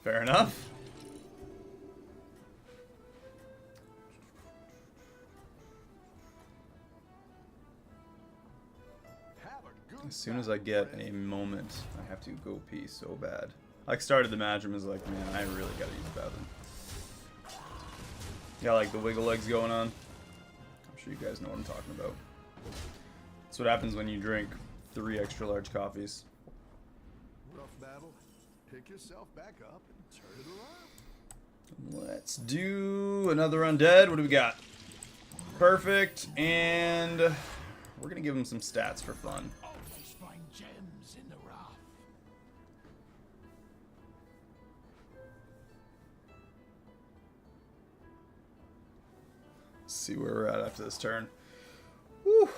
Fair enough. As soon as I get a moment, I have to go pee so bad. I started the match and was like, man, I really gotta use the bathroom. Got like the wiggle legs going on. I'm sure you guys know what I'm talking about. That's what happens when you drink 3 extra large coffees. Rough battle. Pick yourself back up and turn it around. Let's do another undead. What do we got? Perfect, and we're gonna give him some stats for fun. Always find gems in the rough. Let's see where we're at after this turn. Woo.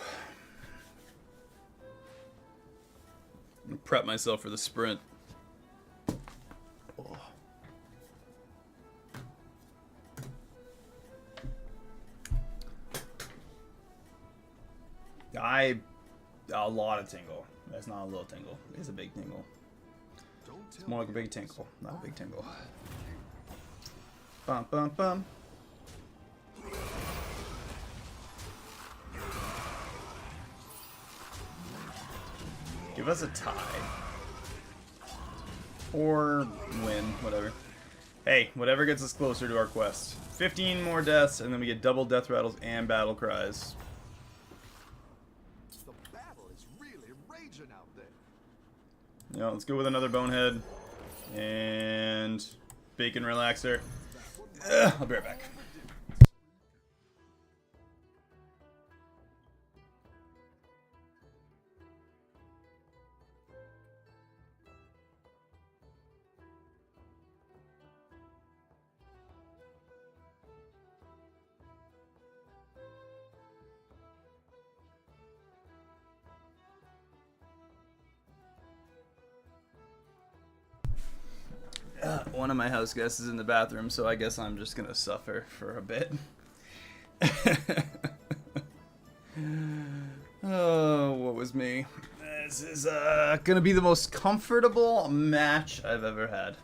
I'm gonna prep myself for the sprint. Oh. A lot of tingle. That's not a little tingle. It's a big tingle. It's more like a big tinkle, not a big tingle. Bum bum bum. Give us a tie. Or win, whatever. Hey, whatever gets us closer to our quest. 15 more deaths, and then we get double death rattles and battle cries. The battle is really raging out there. Yeah, let's go with another bonehead. And bacon relaxer. I'll be right back. One of my house guests is in the bathroom, so I guess I'm just gonna suffer for a bit. Oh, what was me? This is gonna be the most comfortable match I've ever had.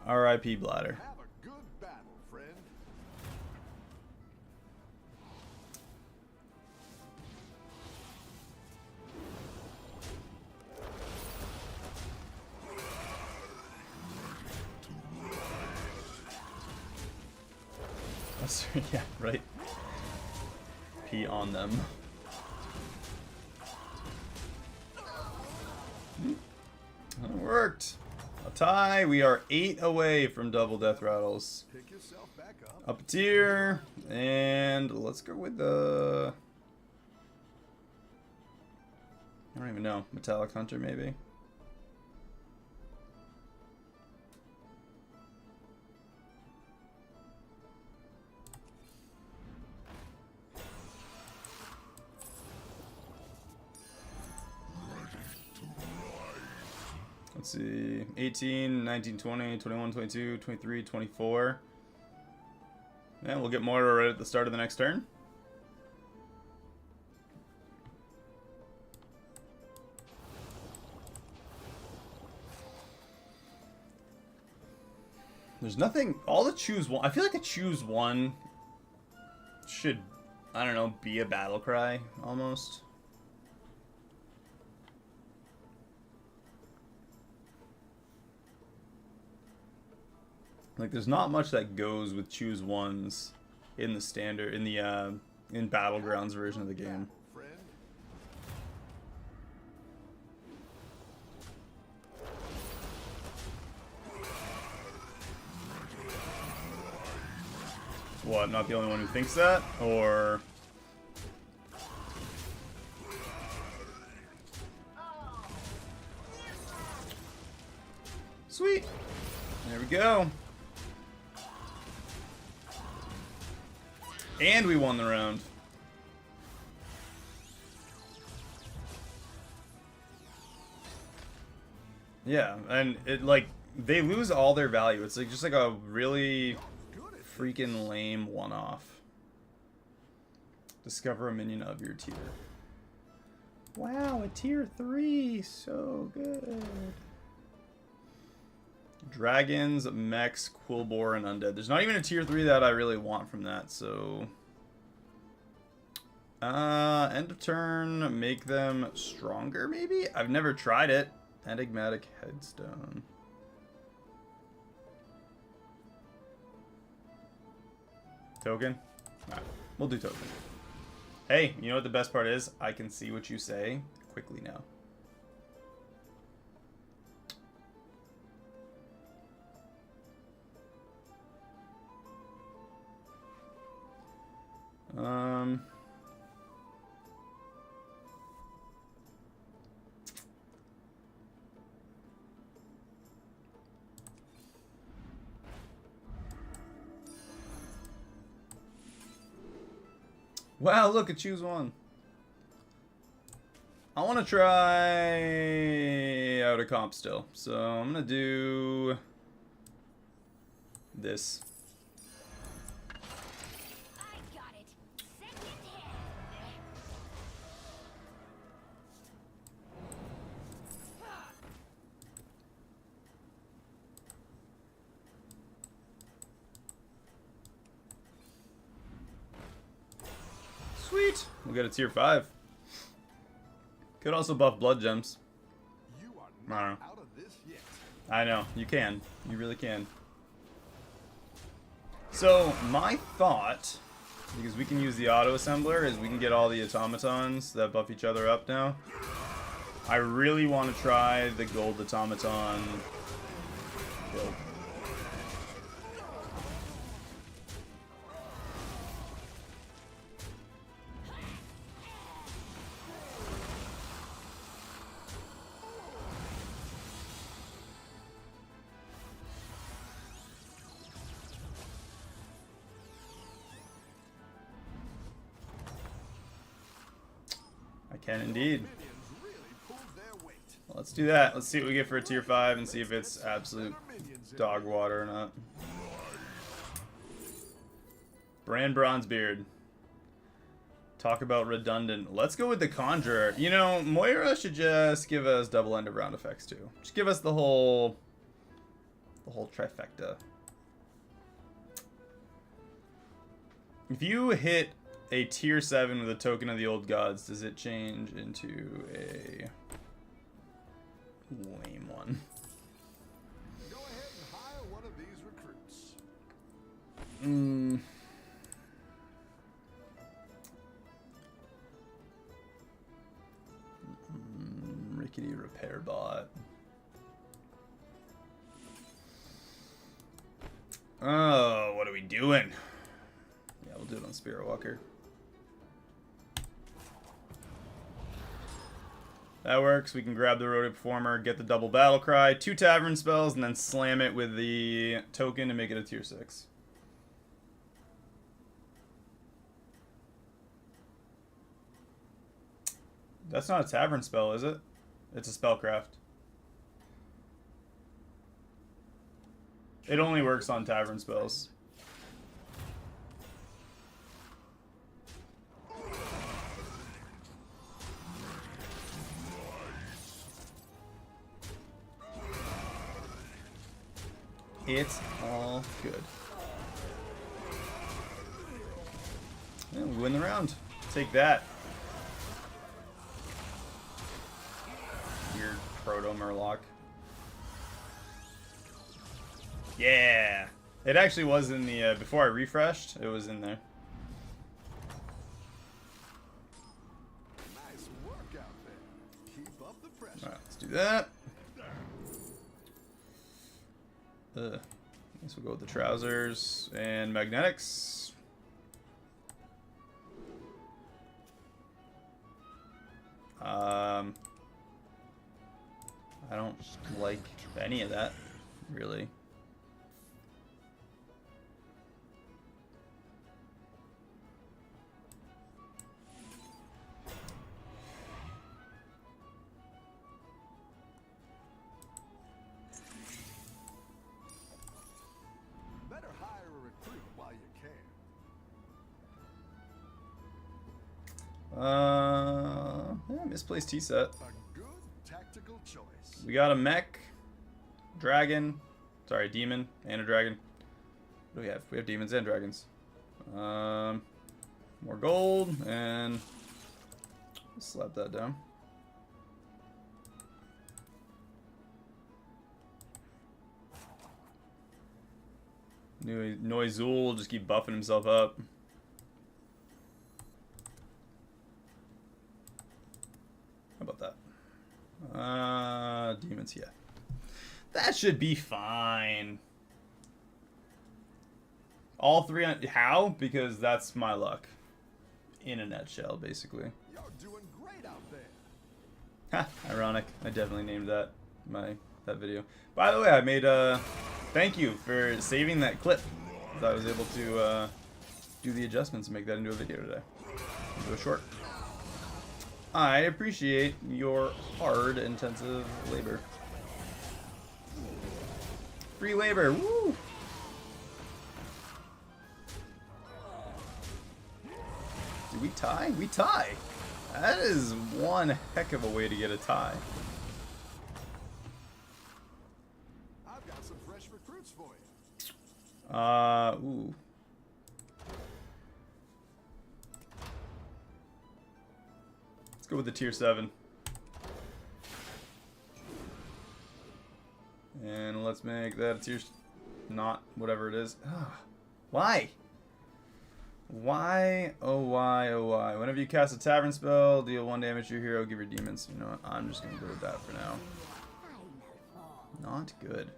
R.I.P. Bladder. Have a good battle, friend. Oh, sorry, yeah, right. Pee on them. That worked. A tie. We are 8 away from double death rattles. Pick yourself back up. Up a tier, and let's go with the... I don't even know. Metallic Hunter, maybe? Let's see. 18, 19, 20, 21, 22, 23, 24. Yeah, we'll get Mortar right at the start of the next turn. There's nothing... All the choose one... I feel like a choose one should, I don't know, be a battle cry, almost. Like, there's not much that goes with choose ones in the standard, in the, in Battlegrounds version of the game. Friend. What, I'm not the only one who thinks that? Or... Sweet! There we go. And we won the round. Yeah, and it like they lose all their value. It's like just like a really freaking lame one-off. Discover a minion of your tier. Wow, a tier 3, so good. Dragons, mechs, quillbore, and undead. There's not even a tier 3 that I really want from that, so end of turn, make them stronger, maybe? I've never tried it. Enigmatic headstone. Token? Alright, we'll do token. Hey, you know what the best part is? I can see what you say quickly now. Wow, look, I choose one. I want to try out a comp still, so I'm gonna do this. I got it. Second hand. Sweet. We'll get a tier 5. Could also buff blood gems. You are I don't know. not out of this yet. I know. You can. You really can. So, my thought, because we can use the auto-assembler, is we can get all the automatons that buff each other up now. I really want to try the gold automaton build. Can indeed. Really pulled their weight. Well, let's do that. Let's see what we get for a tier 5 and see if it's absolute dog water or not. Brand Bronzebeard. Talk about redundant. Let's go with the Conjurer. You know, Moira should just give us double end of round effects too. Just give us the whole trifecta. If you hit a tier 7 with a token of the old gods, does it change into a lame one? Go ahead and hire one of these recruits. Rickety repair bot. Oh, what are we doing? Yeah, we'll do it on Spirit Walker. That works. We can grab the Road Performer, get the double battle cry, 2 tavern spells, and then slam it with the token to make it a tier 6. That's not a tavern spell, is it? It's a spellcraft. It only works on tavern spells. It's all good. And we win the round. Take that. Weird proto Murloc. Yeah. It actually was in the before I refreshed, it was in there. Nice work out there. Keep up the pressure. Alright, let's do that. I guess we'll go with the trousers and magnetics. I don't like any of that, really. Yeah, misplaced T set. A good tactical choice. We got a mech, dragon, sorry, demon, and a dragon. What do we have? We have demons and dragons. More gold, and slap that down. Noizul will just keep buffing himself up. How about that? Demons, yeah. That should be fine. All three on... How? Because that's my luck. In a nutshell, basically. You're doing great out there. Ha! Ironic. I definitely named that that video. By the way, I made a... Thank you for saving that clip. I was able to do the adjustments and make that into a video today. Into a short. I appreciate your hard, intensive labor. Free labor, woo! Did we tie? We tie! That is one heck of a way to get a tie. I've got some fresh recruits for you. Ooh. Let's go with the tier 7. And let's make that a tier... Not whatever it is. Why? Why? Oh, why? Oh, why? Whenever you cast a tavern spell, deal 1 damage to your hero, give your demons. You know what? I'm just going to go with that for now. Not good.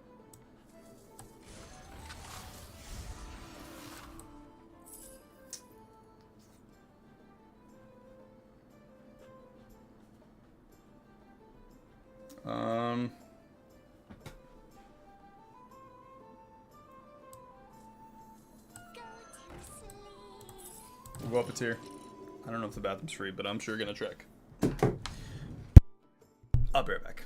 We'll go up a tier. I don't know if the bathroom's free, but I'm sure gonna check. I'll be right back.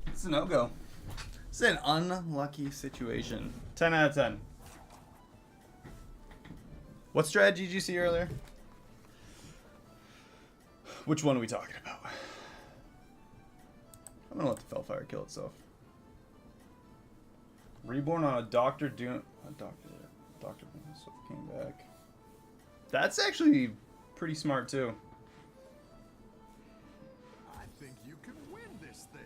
It's a no-go. It's an unlucky situation. 10 out of 10. What strategy did you see earlier? Which one are we talking about? I'm gonna let the Fellfire kill itself. Reborn on a Doctor Doom. Doctor Doom so came back. That's actually pretty smart too. I think you can win this thing.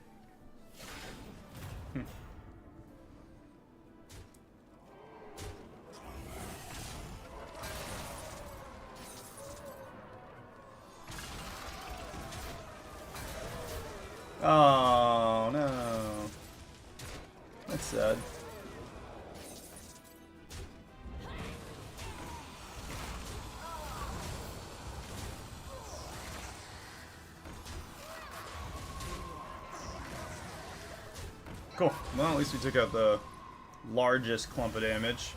Oh no. That's sad. Cool. Well, at least we took out the largest clump of damage.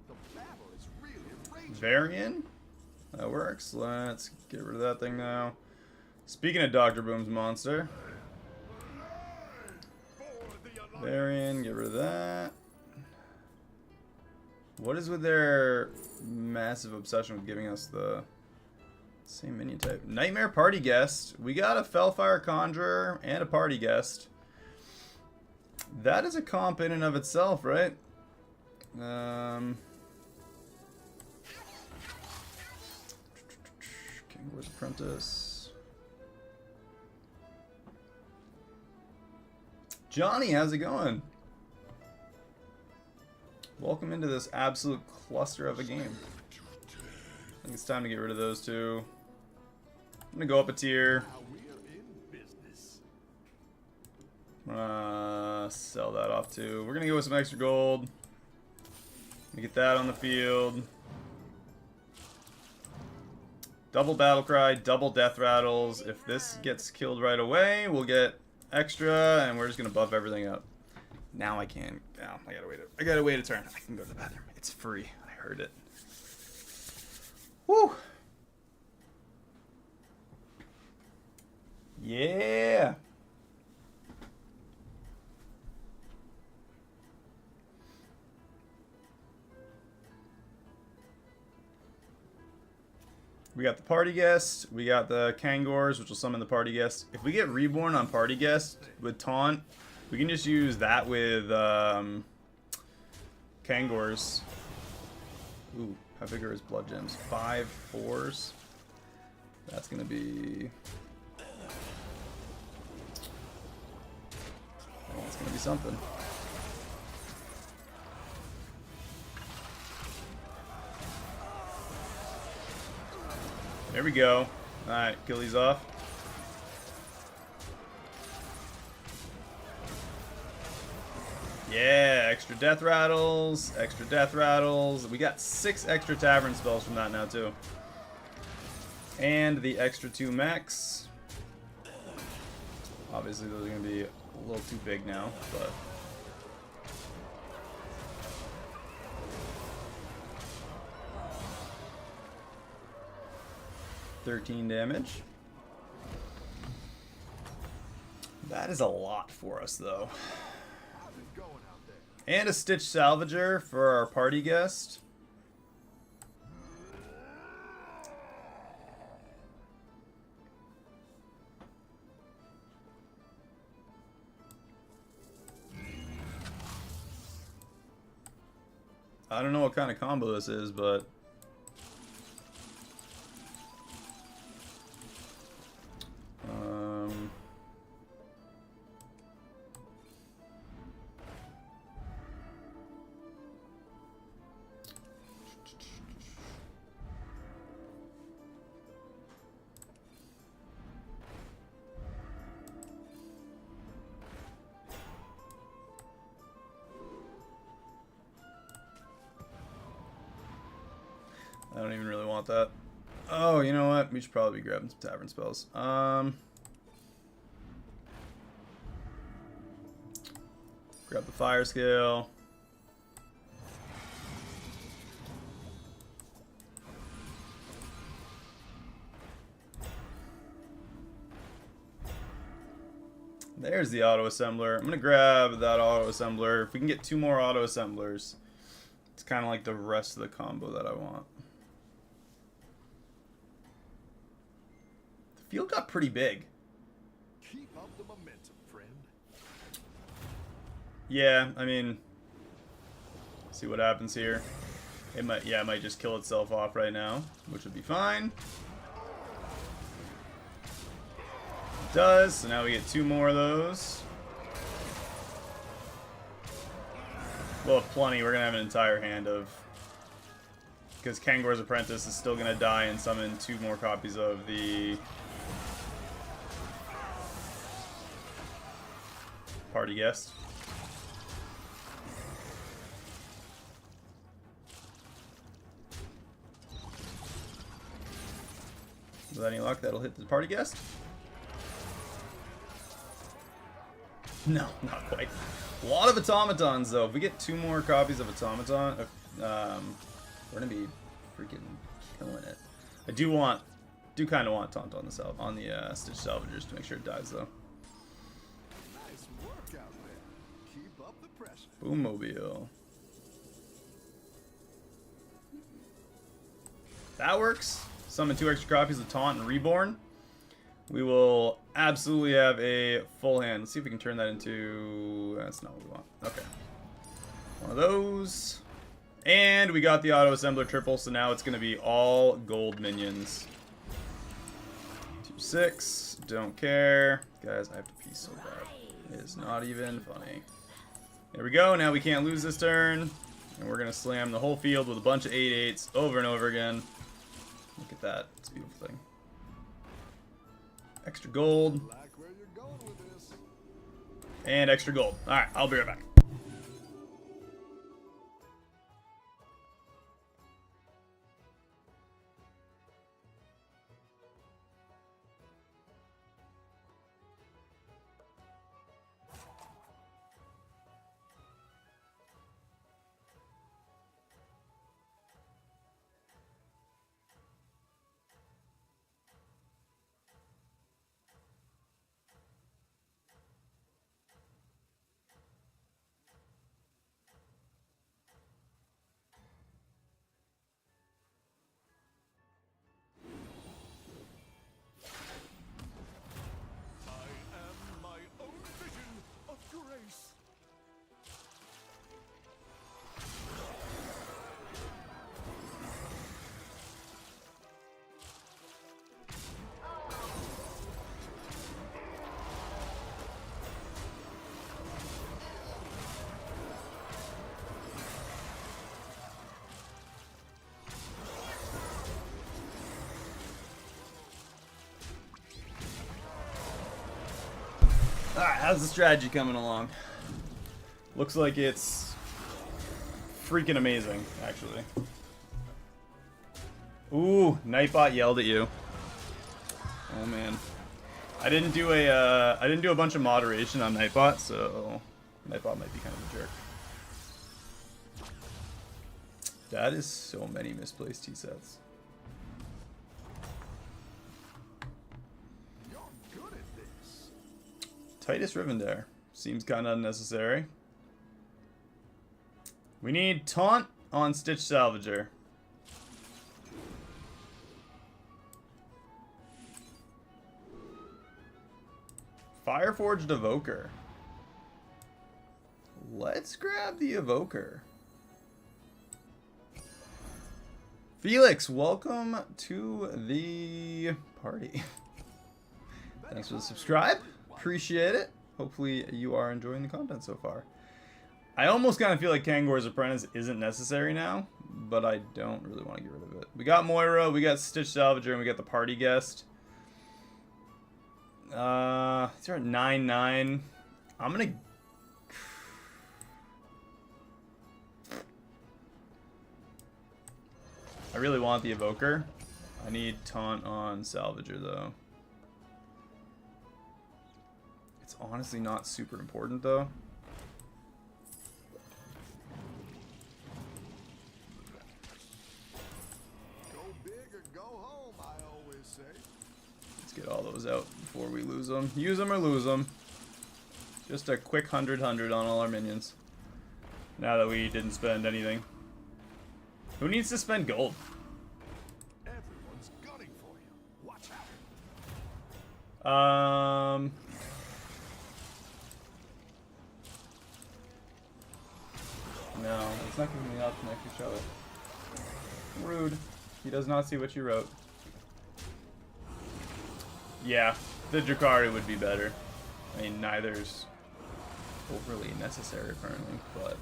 The battle is really raging. Varian? That works. Let's get rid of that thing now. Speaking of Dr. Boom's monster. Varian, get rid of that. What is with their massive obsession with giving us the same minion type? Nightmare Party Guest. We got a Fellfire Conjurer and a Party Guest. That is a comp in and of itself, right? King's Apprentice. Johnny, how's it going? Welcome into this absolute cluster of a game. I think it's time to get rid of those two. I'm gonna go up a tier. Now we're in business. Sell that off too. We're gonna go with some extra gold. Get that on the field. Double battle cry, double death rattles. If this gets killed right away, we'll get extra, and we're just gonna buff everything up. Now I can. Oh, I gotta wait a turn. I can go to the bathroom. It's free. I heard it. Woo! Yeah. We got the party guest. We got the Kangors, which will summon the party guest. If we get reborn on party guest with taunt, we can just use that with Kangors. Ooh, how big are his blood gems? 5 4s. That's gonna be. Oh, it's gonna be something. There we go. Alright, kill these off. Yeah, extra death rattles, extra death rattles. We got 6 extra tavern spells from that now too. And the extra 2 mechs. Obviously those are going to be a little too big now, but... $13 damage. That is a lot for us, though. And a Stitch Salvager for our party guest. I don't know what kind of combo this is, but... I don't even really want that. Oh, you know what? We should probably be grabbing some tavern spells. Grab the fire scale. There's the auto assembler. I'm gonna grab that auto assembler. If we can get 2 more auto assemblers, it's kind of like the rest of the combo that I want. The field got pretty big. Keep up the momentum, friend. Yeah, I mean, see what happens here. It might, yeah, it might just kill itself off right now, which would be fine. It does, so now we get 2 more of those. We'll have plenty. We're gonna have an entire hand of, because Kangor's Apprentice is still gonna die and summon 2 more copies of the party guest. With any luck, that'll hit the party guest. No, not quite. A lot of automatons, though. If we get 2 more copies of automaton, we're gonna be freaking killing it. I do kind of want taunt on the Stitch Salvagers to make sure it dies, though. Nice work out there. Keep up the pressure. Boom mobile. That works. Summon 2 extra copies of Taunt and Reborn. We will absolutely have a full hand. Let's see if we can turn that into... That's not what we want. Okay. One of those. And we got the auto assembler triple, so now it's going to be all gold minions. 2-6. Don't care. Guys, I have to pee so bad. It is not even funny. There we go. Now we can't lose this turn. And we're going to slam the whole field with a bunch of 8/8s over and over again. Look at that. It's a beautiful thing. Extra gold. Like where you're going with this. And extra gold. Alright, I'll be right back. Alright, how's the strategy coming along? Looks like it's freaking amazing, actually. Ooh, Nightbot yelled at you. Oh man. I didn't do a bunch of moderation on Nightbot, so Nightbot might be kind of a jerk. That is so many misplaced T-sets. Titus Rivendare. Seems kind of unnecessary. We need Taunt on Stitch Salvager. Fireforged Evoker. Let's grab the Evoker. Felix, welcome to the party. Thanks for the subscribe. Appreciate it. Hopefully you are enjoying the content so far. I almost kind of feel like Kangor's Apprentice isn't necessary now, but I don't really want to get rid of it. We got Moira, we got Stitch Salvager, and we got the party guest. These are at 9-9. I'm gonna... I really want the Evoker. I need Taunt on Salvager, though. It's honestly not super important, though. Go big or go home, I always say. Let's get all those out before we lose them. Use them or lose them. Just a quick 100 on all our minions. Now that we didn't spend anything. Who needs to spend gold? Everyone's gunning for you. Watch out. No, it's not giving me the option to actually show it. Rude. He does not see what you wrote. Yeah, the Drakari would be better. I mean, neither's overly necessary apparently, but...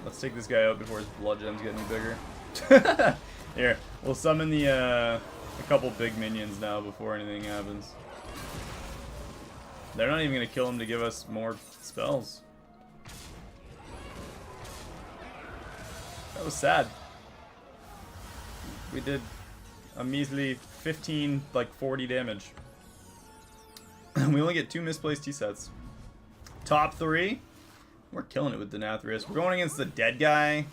Let's take this guy out before his blood gems get any bigger. Here, we'll summon the a couple big minions now before anything happens. They're not even gonna kill him to give us more spells. That was sad. We did a measly 15, like 40 damage. We only get 2 misplaced T-sets. Top 3. We're killing it with Denathrius. We're going against the dead guy.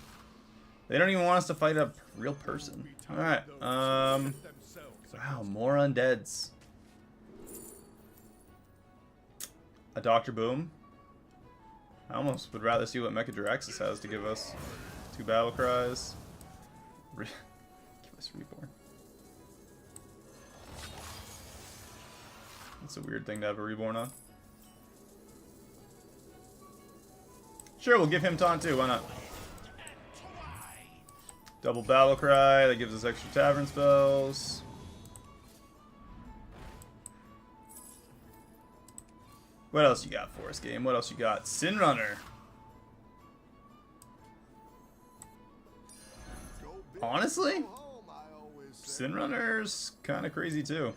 They don't even want us to fight a real person. Alright, wow, more undeads. A Dr. Boom. I almost would rather see what Mechadiraxis has to give us. 2 battle cries. Give us Reborn. That's a weird thing to have a Reborn on. Sure, we'll give him taunt too, why not? Double battle cry, that gives us extra tavern spells. What else you got for us, game? What else you got? Sin Runner. Honestly, Sin Runner's kind of crazy too.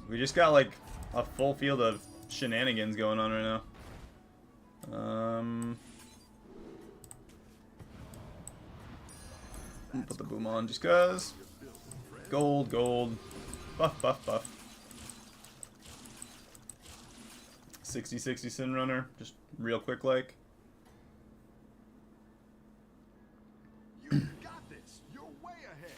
We just got like a full field of shenanigans going on right now. Put the boom on just cause. Gold, gold. Buff, buff, buff. 60-60 Sin Runner. Just real quick like. You got this. You're way ahead.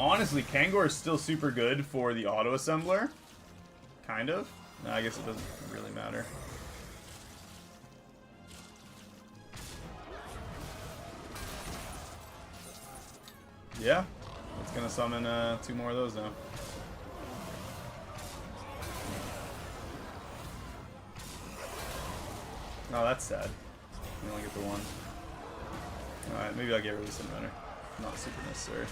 Honestly, Kangor is still super good for the auto-assembler. Kind of. No, I guess it doesn't really matter. Yeah. It's gonna summon 2 more of those now. Oh, that's sad. You only get the 1. Alright, maybe I'll get rid of the Sin Runner. Not super necessary.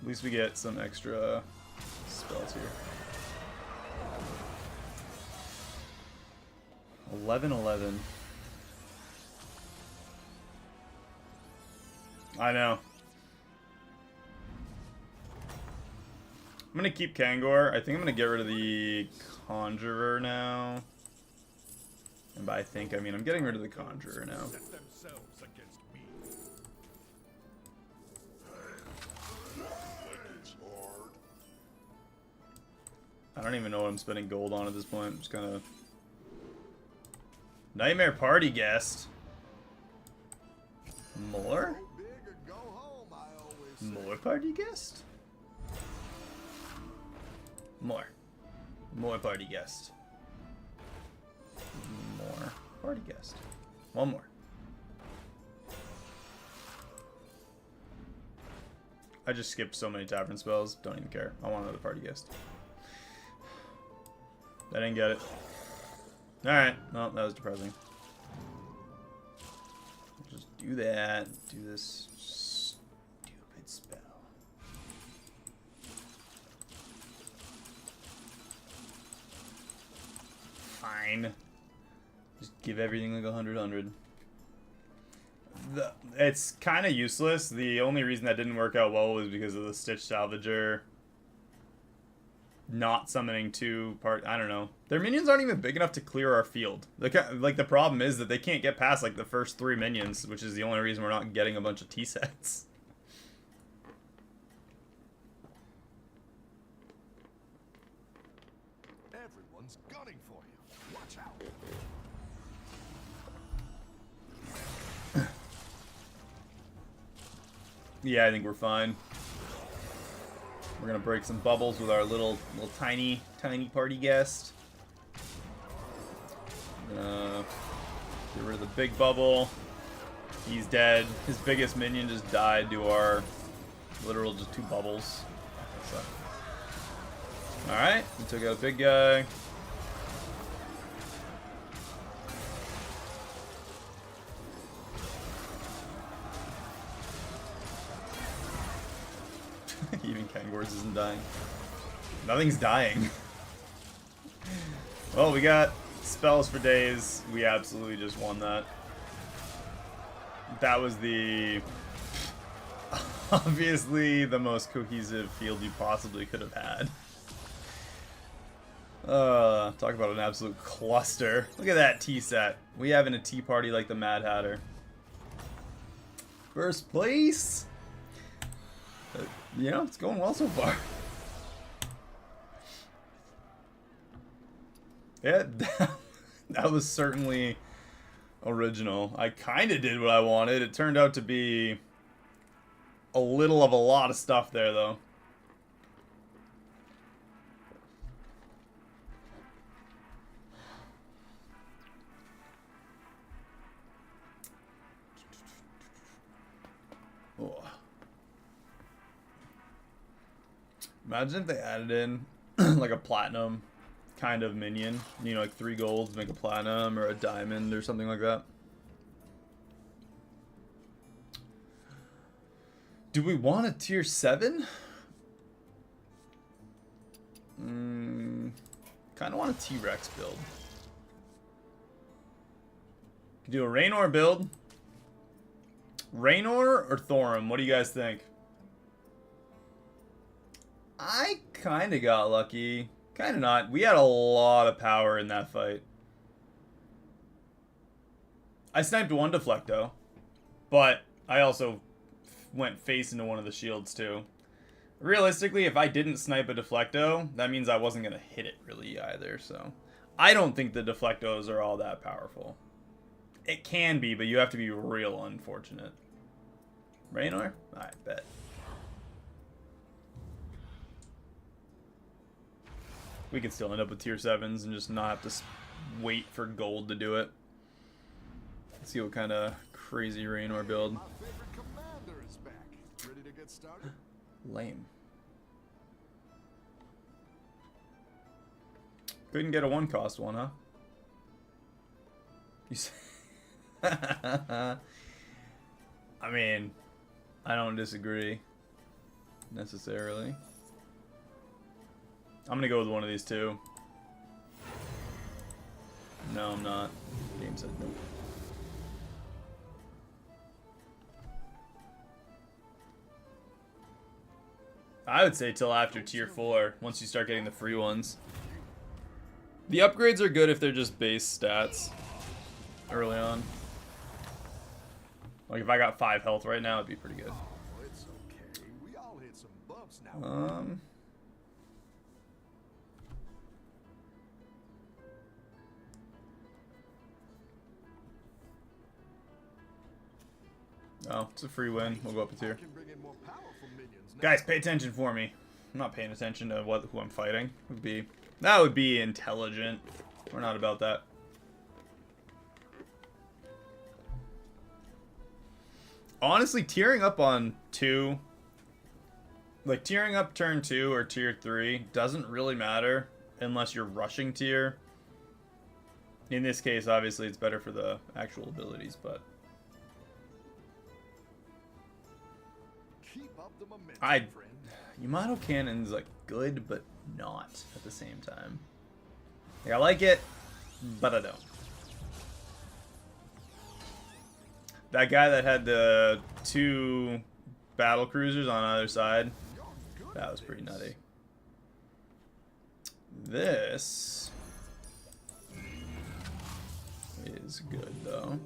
At least we get some extra spells here. 11-11. I know. I'm gonna keep Kangor. I think I'm gonna get rid of the Conjurer now. And by I think, I mean I'm getting rid of the Conjurer now. Set themselves against me. I don't even know what I'm spending gold on at this point. I'm just gonna... Nightmare Party Guest. More? Go big or go home, I always say. More Party Guest? More. More Party Guest. More Party Guest. 1 more. I just skipped so many tavern spells. Don't even care. I want another Party Guest. I didn't get it. Alright. Well, that was depressing. Just do that. Do this stupid spell. Fine. Just give everything like 100. It's kind of useless. The only reason that didn't work out well was because of the Stitch Salvager not summoning 2 part. I don't know. Their minions aren't even big enough to clear our field. Like the problem is that they can't get past like the first 3 minions, which is the only reason we're not getting a bunch of T-sets. Everyone's gunning for you. Watch out. Yeah, I think we're fine. We're gonna break some bubbles with our little tiny party guest. Get rid of the big bubble. He's dead. His biggest minion just died to our literal just 2 bubbles. So. Alright, we took out a big guy. Even Kangor's isn't dying. Nothing's dying. Well, we got spells for days. We absolutely just won that. That was the... obviously the most cohesive field you possibly could have had. Talk about an absolute cluster. Look at that tea set. We having a tea party like the Mad Hatter. First place! You know, it's going well so far. Yeah, that was certainly original. I kind of did what I wanted. It turned out to be a little of a lot of stuff there, though. Oh. Imagine if they added in like a platinum kind of minion. You know, like 3 golds make a platinum, or a diamond or something like that. Do we want a tier 7? Kind of want a T-Rex build. Could do a Raynor build. Raynor or Thorum? What do you guys think? I kind of got lucky. Kind of not. We had a lot of power in that fight. I sniped one Deflecto, but I also went face into one of the shields too. Realistically, if I didn't snipe a Deflecto, that means I wasn't going to hit it really either, so... I don't think the Deflectos are all that powerful. It can be, but you have to be real unfortunate. Raynor? I bet. We can still end up with tier 7s and just not have to wait for gold to do it. Let's see what kind of crazy Raynor build. My favorite commander is back. Ready to get started? Lame. Couldn't get a 1-cost one, huh? You I mean, I don't disagree necessarily. I'm gonna go with one of these two. No, I'm not. Game said nope. I would say till after tier 4, once you start getting the free ones. The upgrades are good if they're just base stats early on. Like if I got 5 health right now, it'd be pretty good. Oh, it's okay. We all hit some bumps now. Oh, it's a free win. We'll go up a tier. I can bring in more powerful minions now. Guys, pay attention for me. I'm not paying attention to who I'm fighting. That would be intelligent. We're not about that. Honestly, tearing up on 2, like tearing up turn 2 or tier 3 doesn't really matter unless you're rushing tier. In this case, obviously, it's better for the actual abilities, but Keep up the momentum, friend. friend. Yamato Cannon's like good, but not at the same time. Like, I like it, but I don't. That guy that had the 2 battle cruisers on either side, that was pretty nutty. This is good though.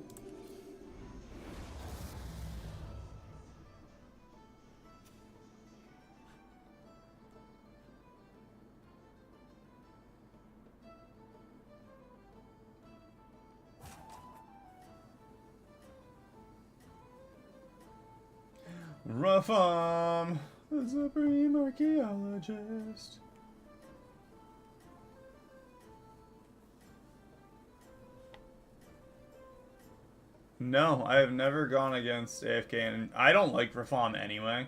Ruffam, the supreme archaeologist. No, I have never gone against AFK, and I don't like Ruffam anyway.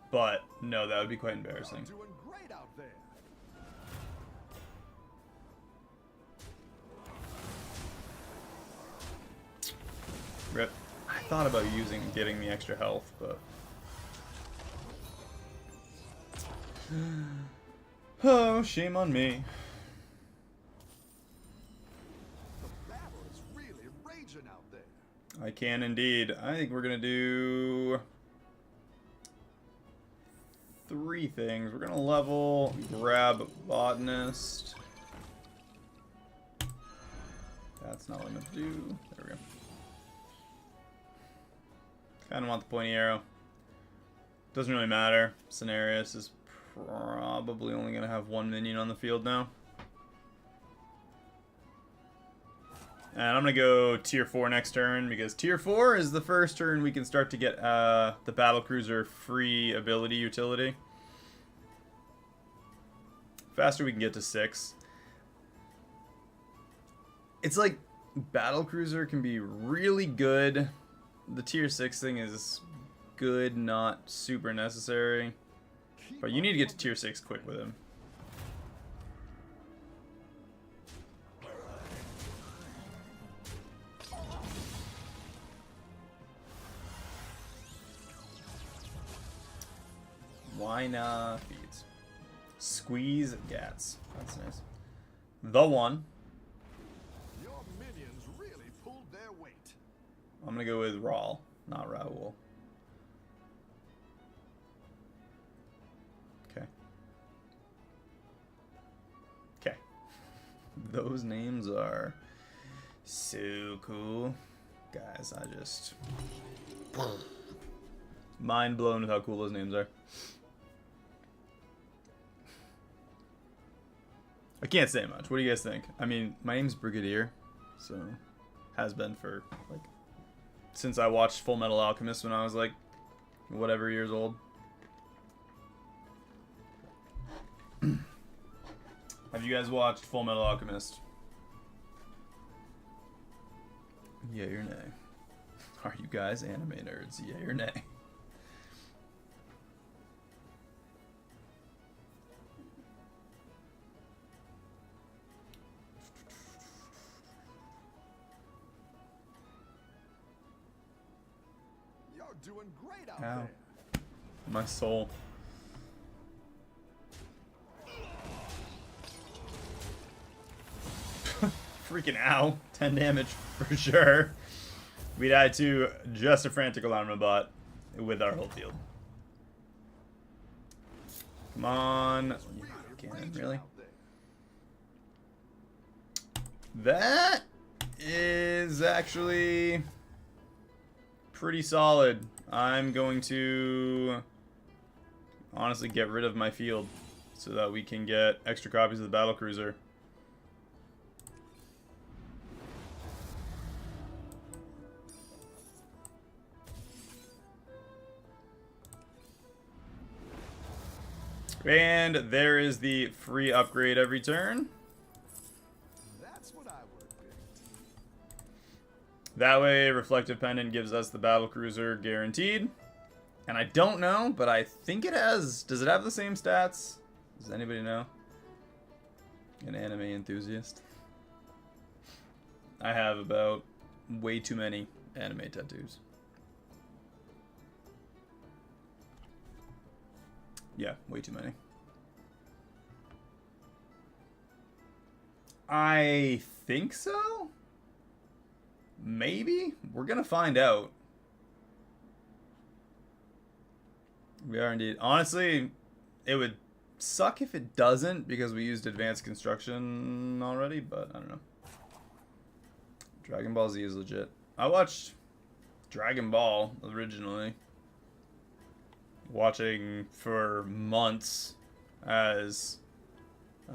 But no, that would be quite embarrassing. You're doing great out there. Rip. I thought about getting the extra health, but oh, shame on me. The battle is really raging out there. I can indeed. I think we're gonna do 3 things. We're gonna level, grab Botanist. That's not what I meant to do. There we go. Kind of want the pointy arrow. Doesn't really matter. Cenarius is probably only going to have 1 minion on the field now. And I'm going to go tier 4 next turn, because tier 4 is the first turn we can start to get the battlecruiser free ability utility. Faster we can get to 6. It's like battlecruiser can be really good. The tier 6 thing is good, not super necessary. But you need to get to tier 6 quick with him. Why not feeds? Squeeze Gats. That's nice. The one. Your minions really pulled their weight. I'm gonna go with Rawl. not Raoul. Okay. Okay. Those names are so cool. Guys, I just... mind blown with how cool those names are. I can't say much. What do you guys think? I mean, my name's Brigadier, so has been for like since I watched Full Metal Alchemist when I was like whatever years old. Have you guys watched Full Metal Alchemist? Yay or nay? Are you guys anime nerds? Yay or nay? You're doing great out Ow. there. My soul. Freaking ow. 10 damage for sure. We died to just a frantic alarm bot with our whole field. Come on. Cannon, really? That is actually pretty solid. I'm going to honestly get rid of my field so that we can get extra copies of the battlecruiser. And there is the free upgrade every turn. That's what I would have picked. That way, Reflective Pendant gives us the battlecruiser guaranteed. And I don't know, but I think it has... Does it have the same stats? Does anybody know? An anime enthusiast. I have about way too many anime tattoos. Yeah, way too many. I think so? Maybe? We're gonna find out. We are indeed. Honestly, it would suck if it doesn't because we used advanced construction already, but I don't know. Dragon Ball Z is legit. I watched Dragon Ball originally. Watching for months as he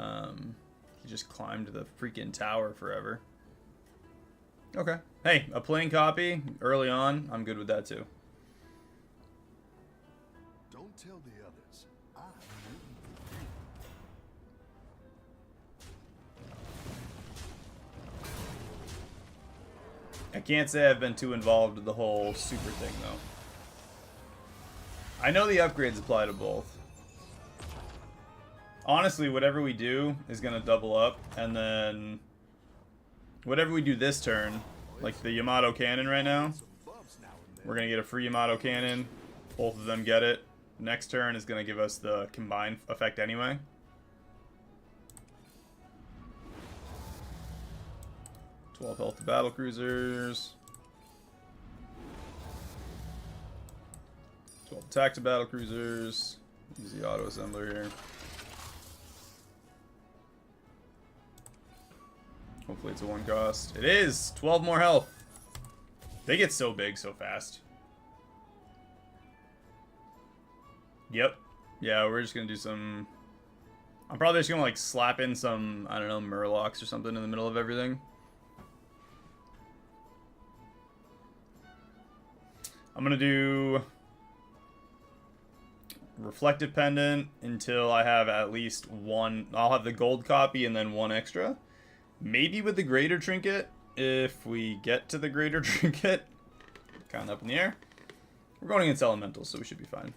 just climbed the freaking tower forever. Okay. Hey, a plain copy early on. I'm good with that too. Don't tell the others. I'm rooting for you. I can't say I've been too involved with the whole super thing though. I know the upgrades apply to both. Honestly, whatever we do is going to double up, and then whatever we do this turn, like the Yamato cannon right now, we're going to get a free Yamato cannon. Both of them get it. Next turn is going to give us the combined effect anyway. $12 health to battlecruisers. 12 attack to battlecruisers. Use the auto assembler here. Hopefully it's a one cost. It is! 12 more health. They get so big so fast. Yep. Yeah, we're just gonna do some... I'm probably just gonna like slap in some, I don't know, Murlocs or something in the middle of everything. I'm gonna do Reflective Pendant until I have at least one. I'll have the gold copy and then one extra. Maybe with the greater trinket, if we get to the greater trinket. Kind of up in the air. We're going against elementals, so we should be fine.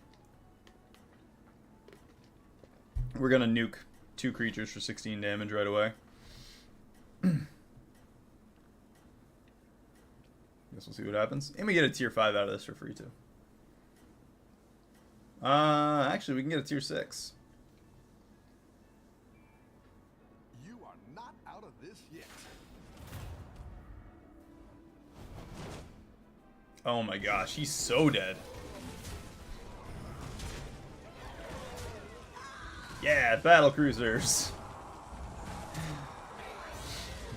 We're gonna nuke 2 creatures for 16 damage right away. Guess we'll see what happens. And we get a tier 5 out of this for free too. Actually, we can get a tier 6. You are not out of this yet. Oh my gosh, he's so dead. Yeah, battle cruisers.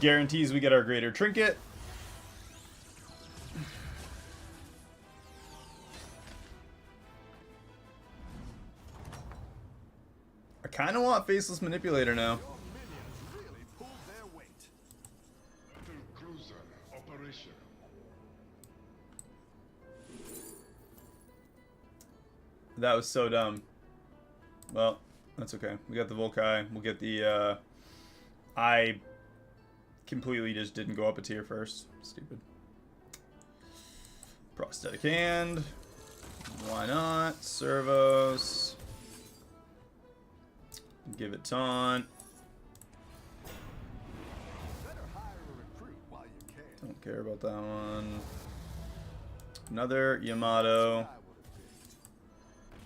Guarantees we get our greater trinket. I kind of want Faceless Manipulator now. Your minions really pulled their weight. Battle cruiser operational. That was so dumb. Well, that's okay. We got the Volkai. We'll get the, I completely just didn't go up a tier first. Stupid. Prosthetic hand. Why not? Servos. Give it taunt. Better hire a recruit while you can. Don't care about that one. Another Yamato. I would have picked.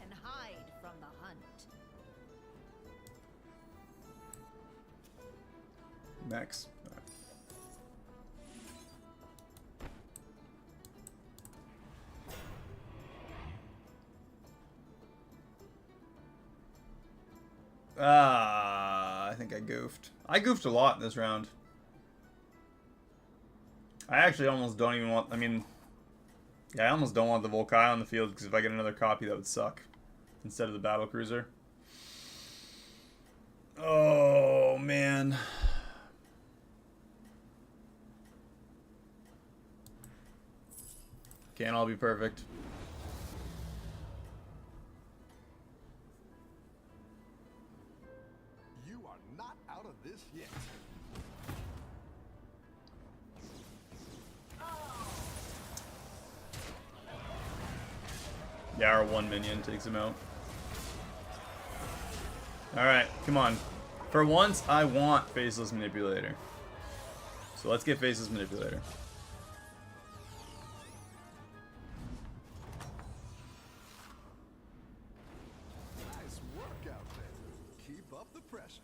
Can hide from the hunt. Max. I think I goofed. I goofed a lot in this round. I actually almost don't even want... I mean... Yeah, I almost don't want the Volkai on the field, because if I get another copy, that would suck. Instead of the battle cruiser. Oh, man. Can't all be perfect. You are not out of this yet. Yeah, our one minion takes him out. Alright, come on. For once, I want Faceless Manipulator. So let's get Faceless Manipulator. Nice work out there. Keep up the pressure.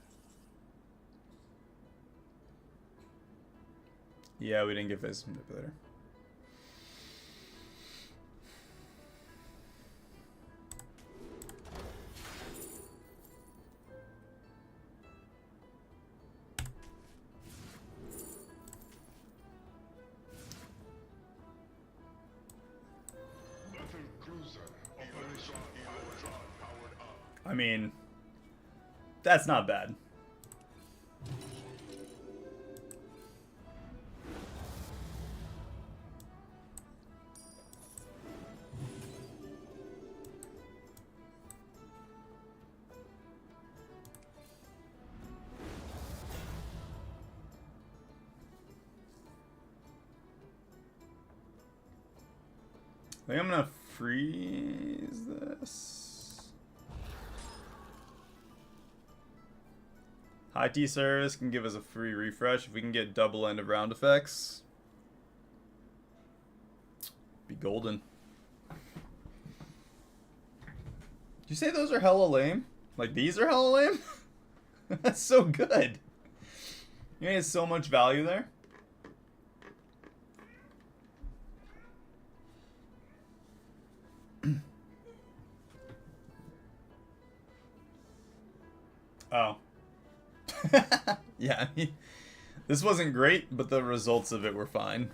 Yeah, we didn't get Faceless Manipulator. Battle cruiser operational. Electron powered up. I mean, that's not bad. I think I'm gonna freeze this. High T service can give us a free refresh if we can get double end of round effects. Be golden. Did you say those are hella lame? Like these are hella lame? That's so good. You know, there's so much value there. Oh. Yeah, I mean, this wasn't great, but the results of it were fine.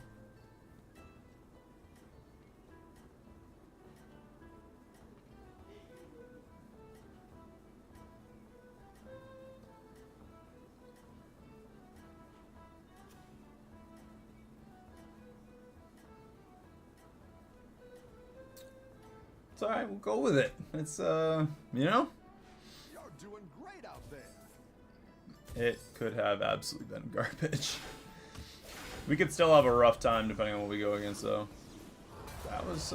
It's alright, we'll go with it. It's, you know? You're doing great out there. It could have absolutely been garbage. We could still have a rough time depending on what we go against, though. That was,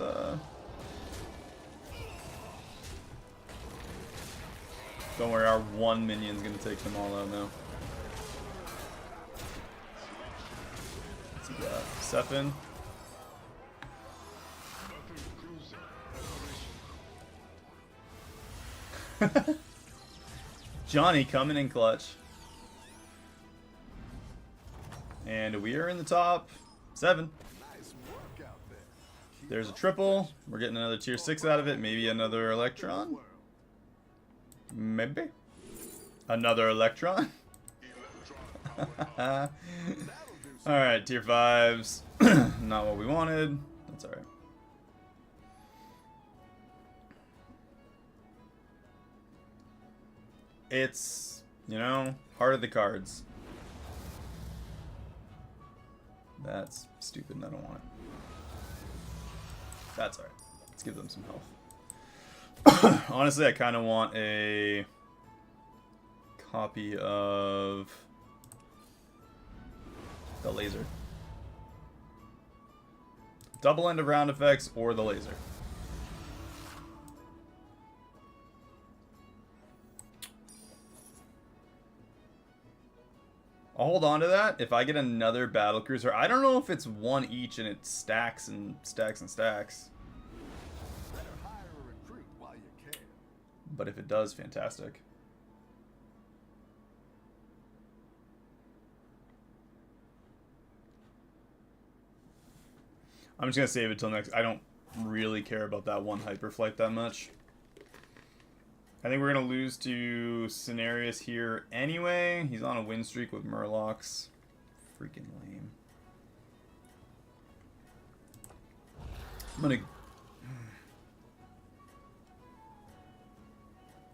Don't worry, our one minion's gonna take them all out now. What's he got? Sephin? Battle cruiser operational. Johnny coming in clutch. And we are in the top 7. Nice work out there. There's a triple. We're getting another tier 6 out of it. Maybe another Electron. Maybe. Another Electron. Alright, tier 5s. Not what we wanted. That's alright. It's, you know, heart of the cards. That's stupid and I don't want it. That's alright. Let's give them some health. Honestly, I kind of want a copy of the laser. Double end of round effects or the laser. I'll hold on to that. If I get another battle cruiser, I don't know if it's one each and it stacks and stacks and stacks. Better hire a recruit while you can. But if it does, fantastic. I'm just gonna save it till next. I don't really care about that one hyperflight that much. I think we're gonna lose to Cenarius here anyway. He's on a win streak with Murlocs. Freaking lame. I'm gonna...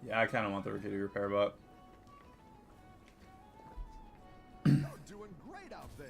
Yeah, I kind of want the Rickety Repair Bot. You're doing great out there.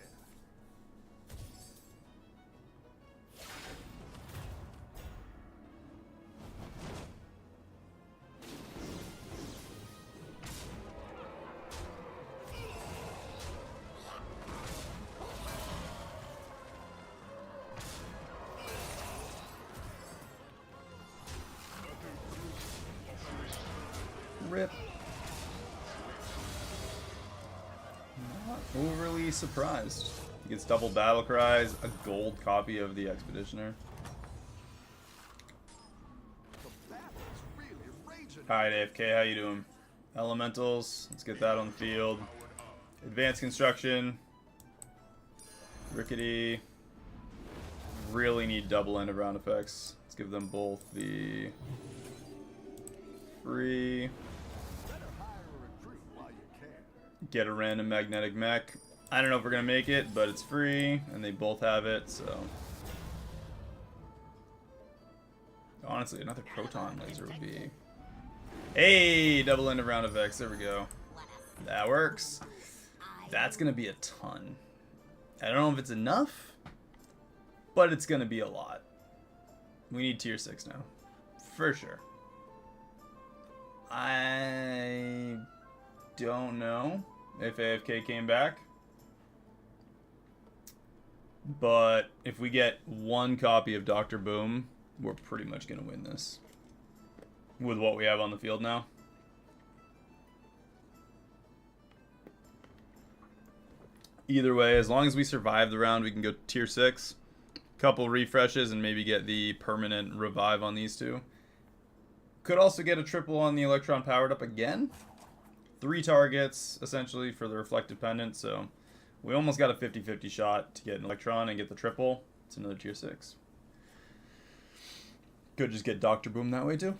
Rip. Not overly surprised. He gets double battle cries, a gold copy of the Expeditioner. The battle's really raging. Alright, AFK, how you doing? Elementals, let's get that on the field. Advanced construction. Rickety. Really need double end of round effects. Let's give them both the free. Better hire a recruit while you can. Get a random magnetic mech. I don't know if we're gonna make it, but it's free, and they both have it, so. Honestly, another proton laser would be. Hey, double end of round effects. There we go. That works. That's gonna be a ton. I don't know if it's enough, but it's gonna be a lot. We need tier 6 now, for sure. I don't know if AFK came back, but if we get one copy of Dr. Boom, we're pretty much gonna win this with what we have on the field now. Either way, as long as we survive the round, we can go tier 6. Couple refreshes and maybe get the permanent revive on these two. Could also get a triple on the Electron powered up again. 3 targets, essentially, for the reflective pendant, so we almost got a 50-50 shot to get an Electron and get the triple. It's another tier 6. Could just get Dr. Boom that way, too.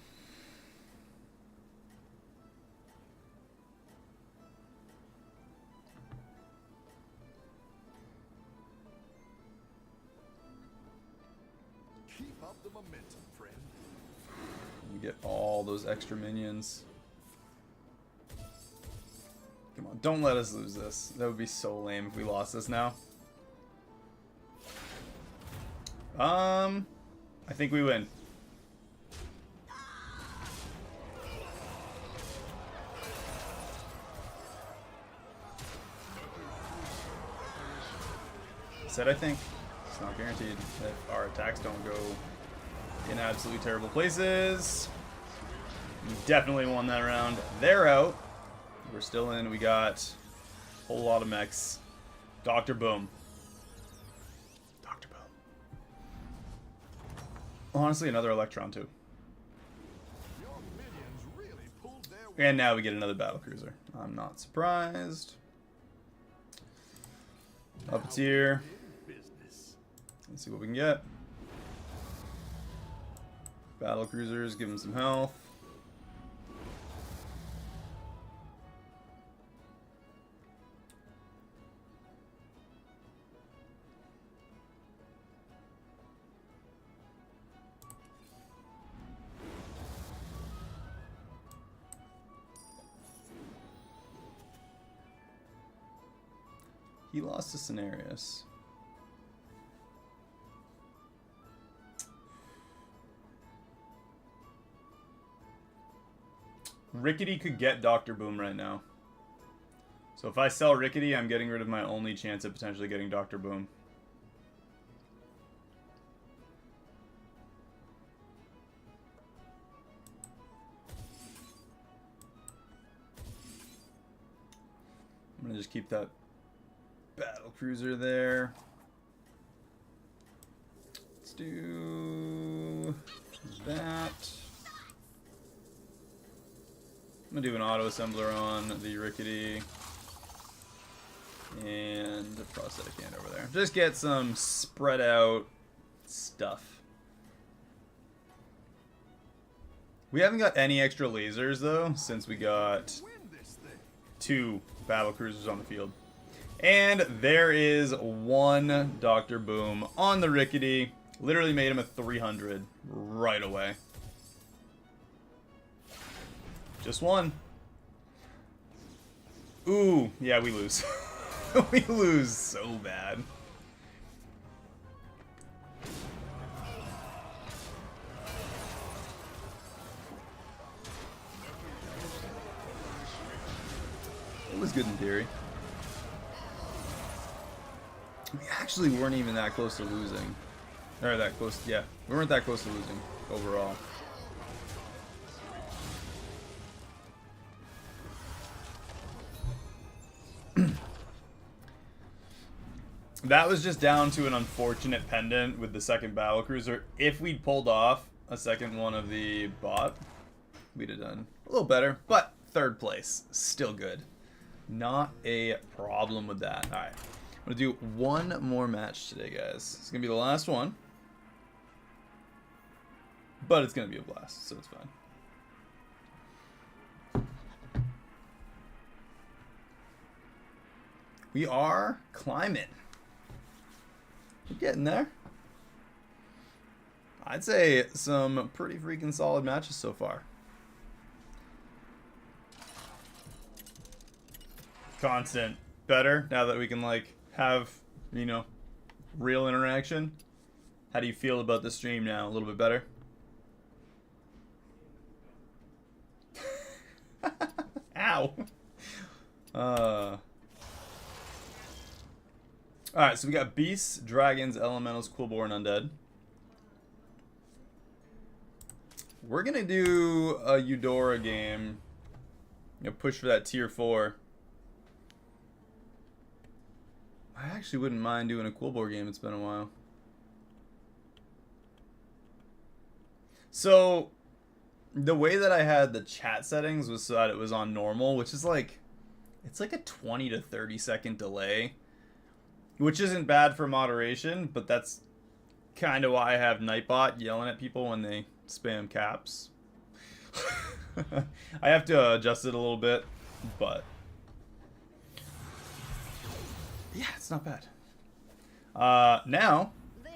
Keep up the momentum, friend. We get all those extra minions. Come on, don't let us lose this. That would be so lame if we lost this now. I think we win. Said I think. It's not guaranteed if our attacks don't go in absolutely terrible places. We definitely won that round. They're out. We're still in. We got a whole lot of mechs. Dr. Boom. Dr. Boom. Honestly, another Electron too. Your minions really pulled their weight. And now we get another battlecruiser. I'm not surprised. Up a tier. Business. Let's see what we can get. Battle cruisers, give him some health. He lost to Cenarius. Rickety could get Dr. Boom right now. So if I sell Rickety, I'm getting rid of my only chance at potentially getting Dr. Boom. I'm gonna just keep that battle cruiser there. Let's do that. I'm gonna do an auto assembler on the Rickety and the prosthetic hand over there. Just get some spread out stuff. We haven't got any extra lasers though, since we got 2 battle cruisers on the field. And there is 1 Dr. Boom on the Rickety. Literally made him a 300 right away. Just 1. Ooh, yeah, we lose. We lose so bad. It was good in theory. We actually weren't even that close to losing. Or that close, yeah. We weren't that close to losing overall. That was just down to an unfortunate pendant with the second battlecruiser. If we'd pulled off a second one of the bot, we'd have done a little better. But 3rd place, still good. Not a problem with that. Alright, I'm going to do 1 more match today, guys. It's going to be the last one. But it's going to be a blast, so it's fine. We are climbing. We're getting there. I'd say some pretty freaking solid matches so far. Constant. Better now that we can, like, have, you know, real interaction. How do you feel about the stream now? A little bit better? Ow. Alright, so we got Beasts, Dragons, Elementals, Coolborn, Undead. We're gonna do a Eudora game. You know, push for that tier 4. I actually wouldn't mind doing a Coolborn game. It's been a while. So, the way that I had the chat settings was so that it was on normal, which is like, it's like a 20 to 30 second delay. Which isn't bad for moderation, but that's kind of why I have Nightbot yelling at people when they spam caps. I have to adjust it a little bit, but yeah, it's not bad. Now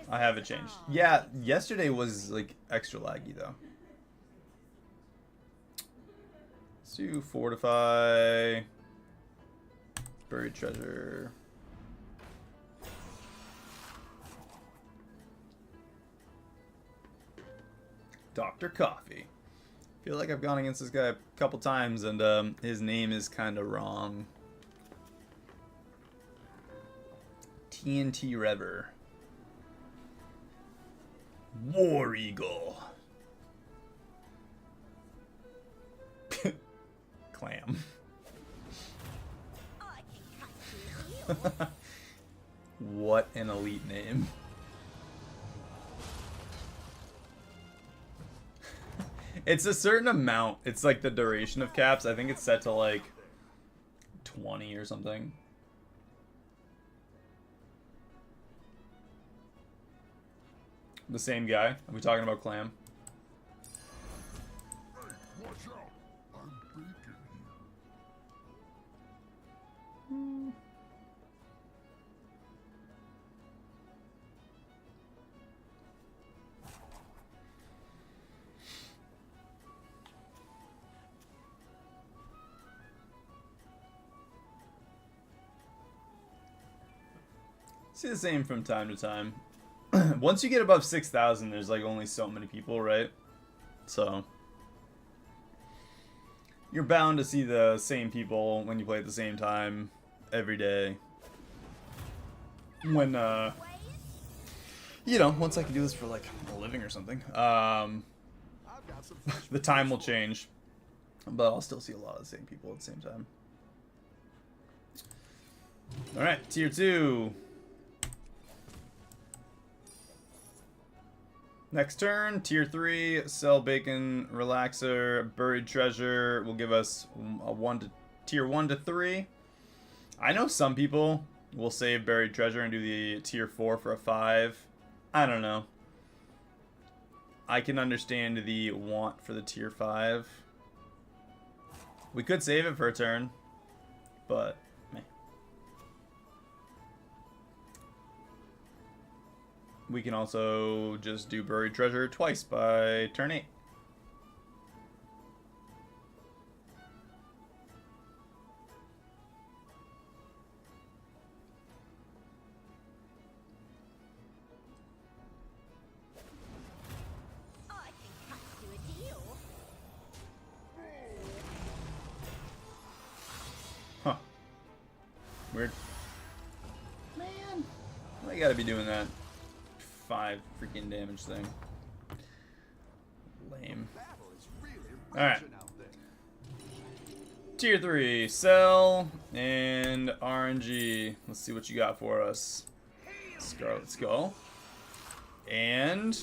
I have it changed. Yeah, yesterday was like extra laggy though. Let's do Fortify, Buried Treasure. Dr. Coffee. Feel like I've gone against this guy a couple times and his name is kind of wrong. TNT Rever. War Eagle. Clam. What an elite name. It's a certain amount. It's like the duration of caps. I think it's set to like 20 or something. The same guy? Are we talking about Clam? See the same from time to time. Once you get above 6,000, there's like only so many people, right? So you're bound to see the same people when you play at the same time every day. When you know, once I can do this for like a living or something, the time will change, but I'll still see a lot of the same people at the same time. All right, tier 2. Next turn, tier 3, sell bacon, relaxer, buried treasure will give us a tier 1 to 3. I know some people will save buried treasure and do the tier 4 for a 5. I don't know. I can understand the want for the tier 5. We could save it for a turn, but meh. We can also just do buried treasure twice by turn 8. I think I could do a deal. Huh. Weird. Man, why you gotta be doing that? 5 freaking damage thing. Lame. Alright. Tier 3, sell and RNG. Let's see what you got for us. Scarlet Skull. And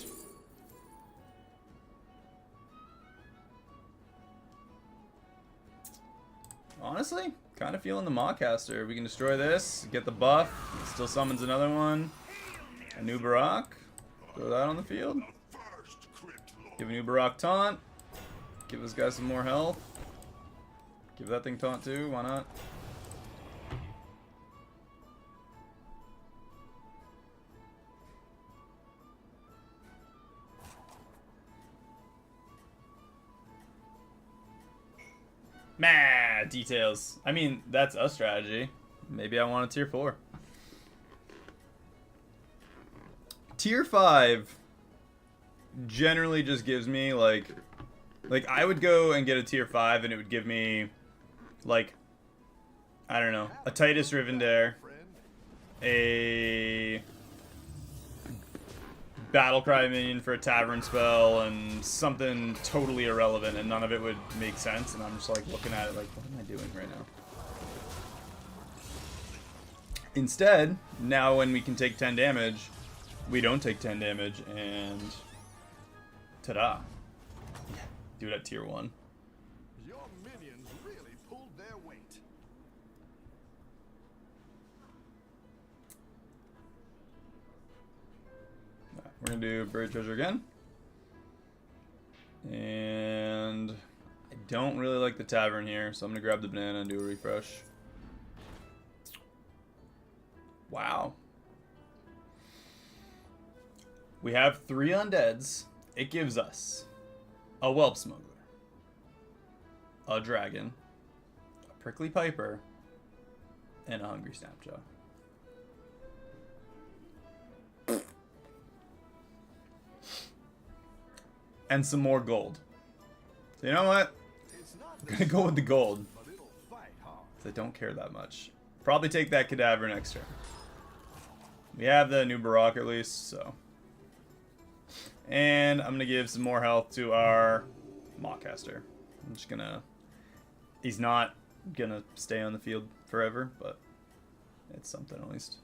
honestly, kind of feeling the Maw-caster. We can destroy this, get the buff, it still summons another one. A new Barak. Throw that on the field. Give a new Barak taunt. Give this guy some more health. Give that thing taunt too, why not? Meh, details. I mean, that's a strategy. Maybe I want a tier 4. Tier 5 generally just gives me like I would go and get a tier 5 and it would give me like, I don't know, a Titus Rivendare, a Battlecry minion for a Tavern spell, and something totally irrelevant, and none of it would make sense, and I'm just like looking at it like, what am I doing right now? Instead, now when we can take 10 damage, we don't take 10 damage, and ta-da. Do it at tier 1. Your minions really pulled their weight. We're gonna do buried treasure again. And I don't really like the tavern here, so I'm gonna grab the banana and do a refresh. Wow. We have 3 undeads. It gives us a whelp smuggler, a dragon, a prickly piper, and a hungry snapjaw. And some more gold. So you know what? I'm gonna go with the gold. I don't care that much. Probably take that cadaver next turn. We have the new Barak at least, so. And I'm gonna give some more health to our Maw-caster. I'm just gonna. He's not gonna stay on the field forever, but it's something at least.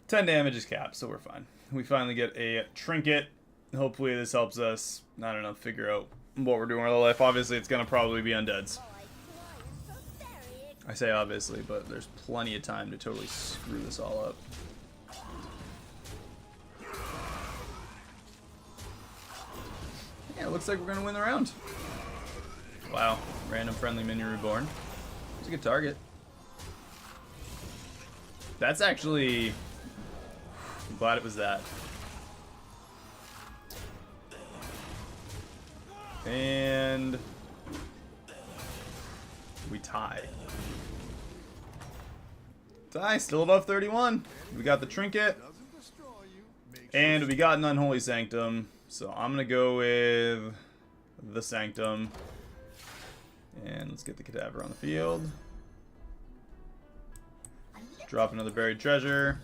10 damage is capped, so we're fine. We finally get a trinket. Hopefully this helps us, I don't know, figure out what we're doing with our life. Obviously it's gonna probably be undeads. I say obviously, but there's plenty of time to totally screw this all up. Yeah, it looks like we're gonna win the round. Wow, random friendly minion reborn. It's a good target. That's actually... I'm glad it was that. And... we tie. Die, still above 31. We got the trinket. Doesn't destroy you. Make And we got an unholy sanctum. So I'm gonna go with the sanctum. And let's get the cadaver on the field. Drop another buried treasure.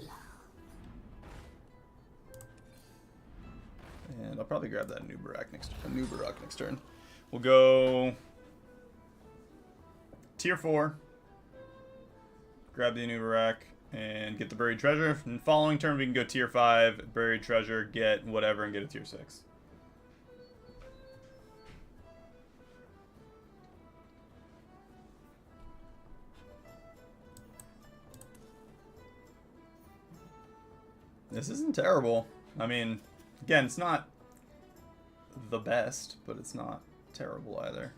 And I'll probably grab that new Barak next turn. We'll go tier 4. Grab the new Barak and get the buried treasure. And following turn we can go tier 5, buried treasure, get whatever, and get a tier 6. This isn't terrible. I mean, again, it's not the best, but it's not terrible either.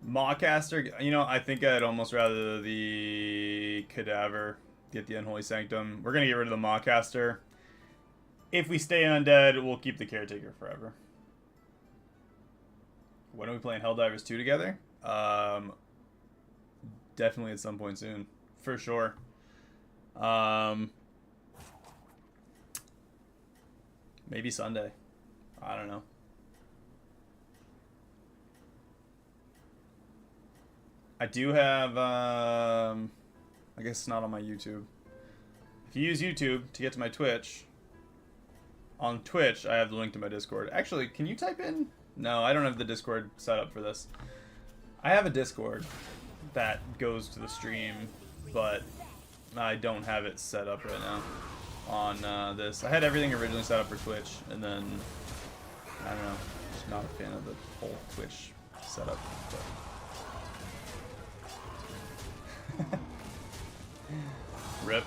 Mawcaster, you know, I think I'd almost rather the Cadaver get the Unholy Sanctum. We're going to get rid of the Mawcaster. If we stay undead, we'll keep the Caretaker forever. When are we playing Helldivers 2 together? Definitely at some point soon. For sure. Maybe Sunday. I don't know. I do have, I guess it's not on my YouTube. If you use YouTube to get to my Twitch, on Twitch, I have the link to my Discord. Actually, can you type in? No, I don't have the Discord set up for this. I have a Discord that goes to the stream, but I don't have it set up right now on this. I had everything originally set up for Twitch, and then, I don't know, just not a fan of the whole Twitch setup. But. Rip.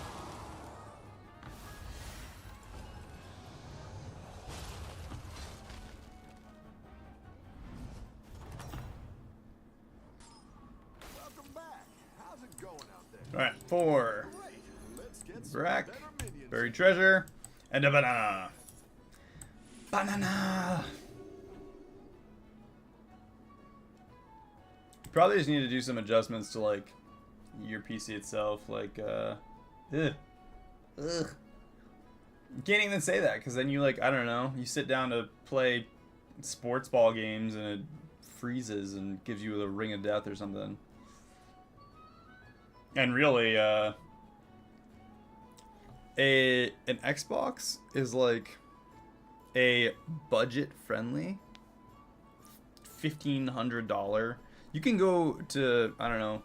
Welcome back. How's it going out there? Alright, 4. Great. Let's get some Brack, better minions. buried treasure, and a banana. Banana! Probably just need to do some adjustments to, like, your PC itself, like, ugh. You can't even say that, because then you, like, I don't know, you sit down to play sports ball games and it freezes and gives you the ring of death or something. And really, an Xbox is, like, a budget-friendly $1,500. You can go to, I don't know,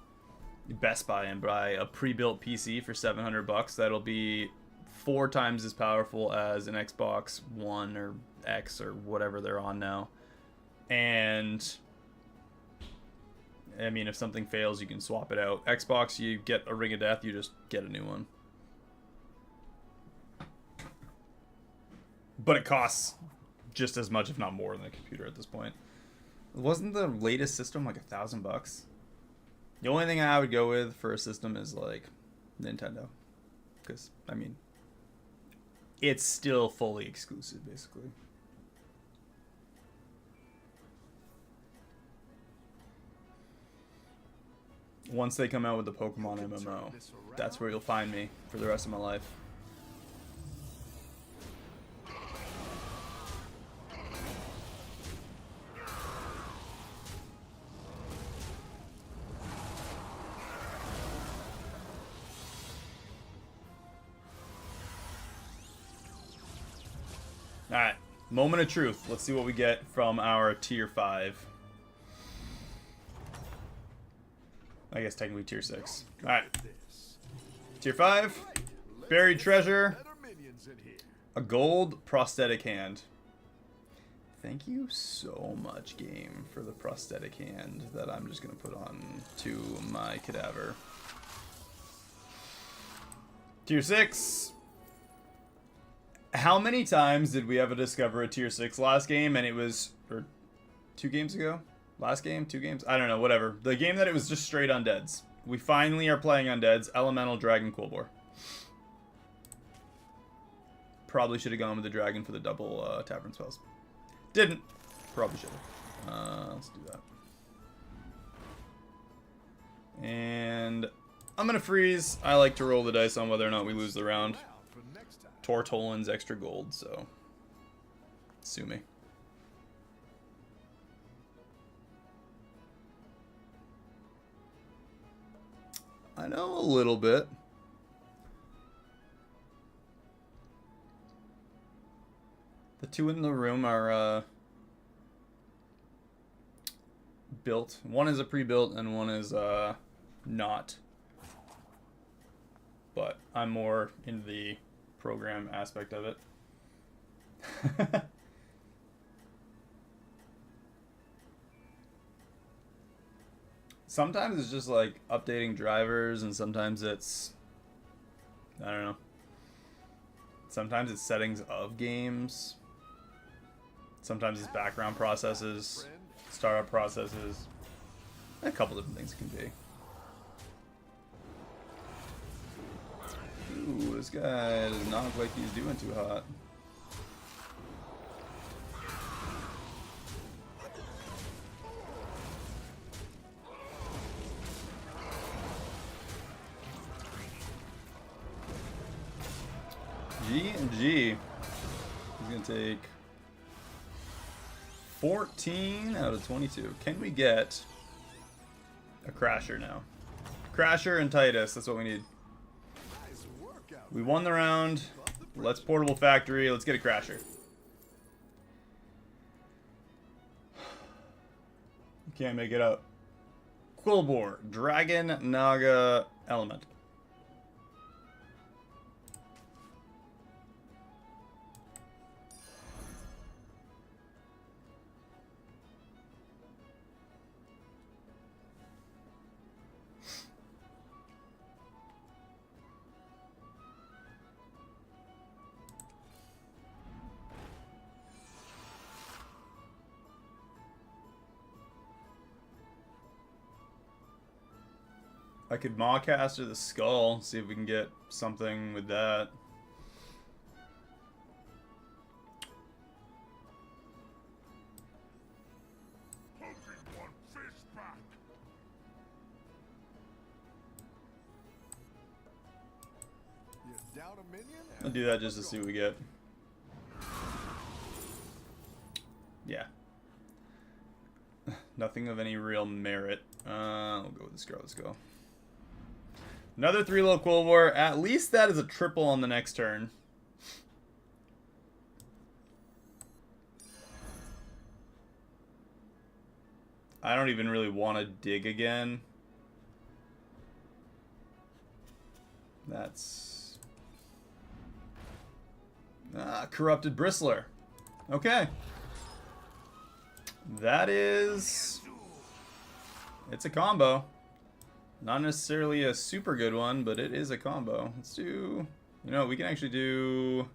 Best Buy and buy a pre-built PC for $700. That'll be 4 times as powerful as an Xbox One or X or whatever they're on now. And I mean, if something fails, you can swap it out. Xbox, you get a ring of death, you just get a new one. But it costs just as much, if not more, than a computer at this point. Wasn't the latest system like $1,000? The only thing I would go with for a system is like Nintendo, because I mean, it's still fully exclusive, basically. Once they come out with the Pokemon MMO, that's where you'll find me for the rest of my life. Alright, moment of truth. Let's see what we get from our tier 5. I guess technically tier 6. Alright. Tier 5. Buried treasure. Better minions in here. A gold prosthetic hand. Thank you so much, game, for the prosthetic hand that I'm just going to put on to my cadaver. Tier 6. How many times did we ever discover a tier 6 last game? And it was, or 2 games ago? Last game? 2 games? I don't know, whatever. The game that it was just straight undeads. We finally are playing undeads. Elemental Dragon Quilboar. Probably should have gone with the dragon for the double tavern spells. Didn't. Probably should have. Let's do that. And I'm gonna freeze. I like to roll the dice on whether or not we lose the round. Out for next time. Tortolan's extra gold, so sue me. I know a little bit. The two in the room are built. One is a pre-built and one is not. But I'm more into the program aspect of it. Sometimes it's just like updating drivers, and sometimes it's, I don't know. Sometimes it's settings of games. Sometimes it's background processes, startup processes. A couple different things it can be. Ooh, this guy does not look like he's doing too hot. G and G. He's gonna take 14 out of 22. Can we get a Crasher now? Crasher and Titus, that's what we need. Nice workout. We won the round. Let's Portable Factory. Let's get a Crasher. Can't make it out. Quillbore, Dragon, Naga, Element. I could Mawcaster the Skull, see if we can get something with that. Poking one fist back. You down a minion? I'll do that just to see what we get. Yeah. Nothing of any real merit. We'll go with this girl. Let's go. Another 3-low Quillbore. At least that is a triple on the next turn. I don't even really want to dig again. That's... Corrupted Bristler. Okay. That is... It's a combo. Not necessarily a super good one, but it is a combo. Let's do... You know, we can actually do...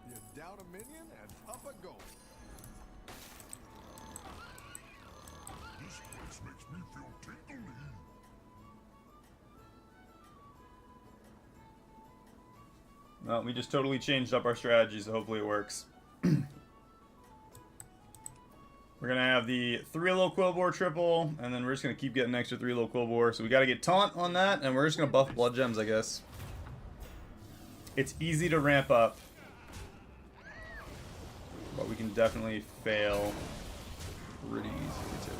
You down a minion and up a goal. This place makes me feel tingly. Well, we just totally changed up our strategy, so hopefully it works. We're going to have the 3-low Quillbore triple, and then we're just going to keep getting extra 3-low Quillbore. So we got to get Taunt on that, and we're just going to buff Blood Gems, I guess. It's easy to ramp up, but we can definitely fail pretty easily, too.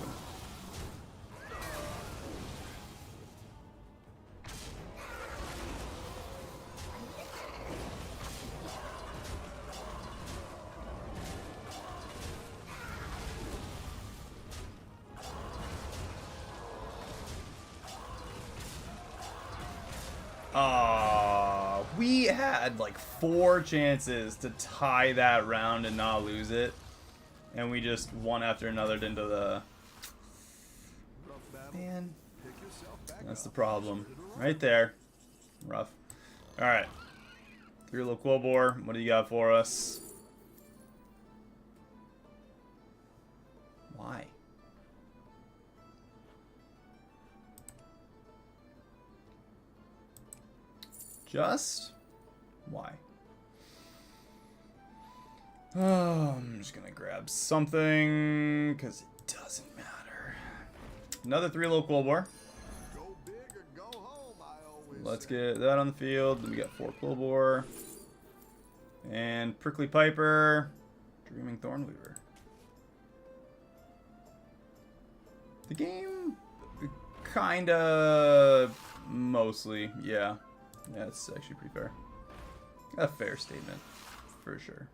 We had like 4 chances to tie that round and not lose it, and we just one after another into the... Rough battle. Man, Pick yourself back that's the up. problem. Right there. Rough. Alright. 3-low Quillbore, what do you got for us? Why? Just why? Oh, I'm just gonna grab something because it doesn't matter. Another 3 local war. Go big or go home, I always Let's say. get that on the field. Then we got 4 Quillbore. And Prickly Piper. Dreaming Thornweaver. The game kinda mostly, yeah. Yeah, it's actually pretty fair. A fair statement, for sure.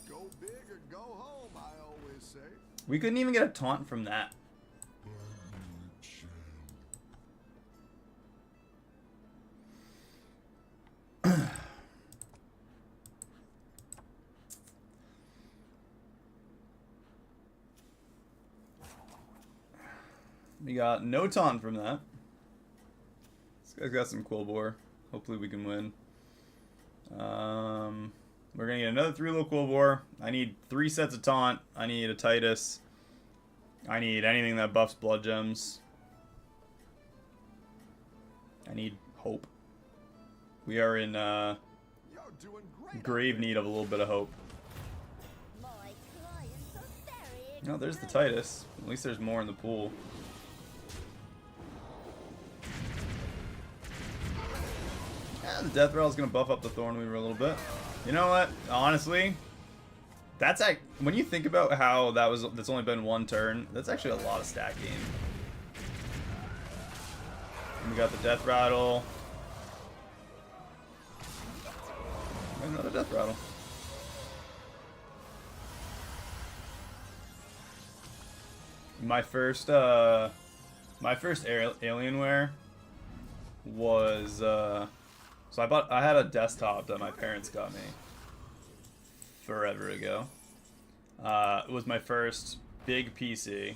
Go big or go home, I always say. We couldn't even get a taunt from that. We got no taunt from that. This guy's got some Quillbore. Hopefully we can win. We're gonna get another 3 Quillbore. I need 3 sets of taunt. I need a Titus. I need anything that buffs blood gems. I need hope. We are in You're doing great. grave need of a little bit of hope. My clients are very No, there's the Titus. At least there's more in the pool. Yeah, the Death Rattle is going to buff up the Thornweaver a little bit. You know what? Honestly, that's like when you think about how that's only been 1 turn. That's actually a lot of stack gain. And we got the Death Rattle. And another Death Rattle. My first Alienware was so I had a desktop that my parents got me forever ago. It was my first big PC,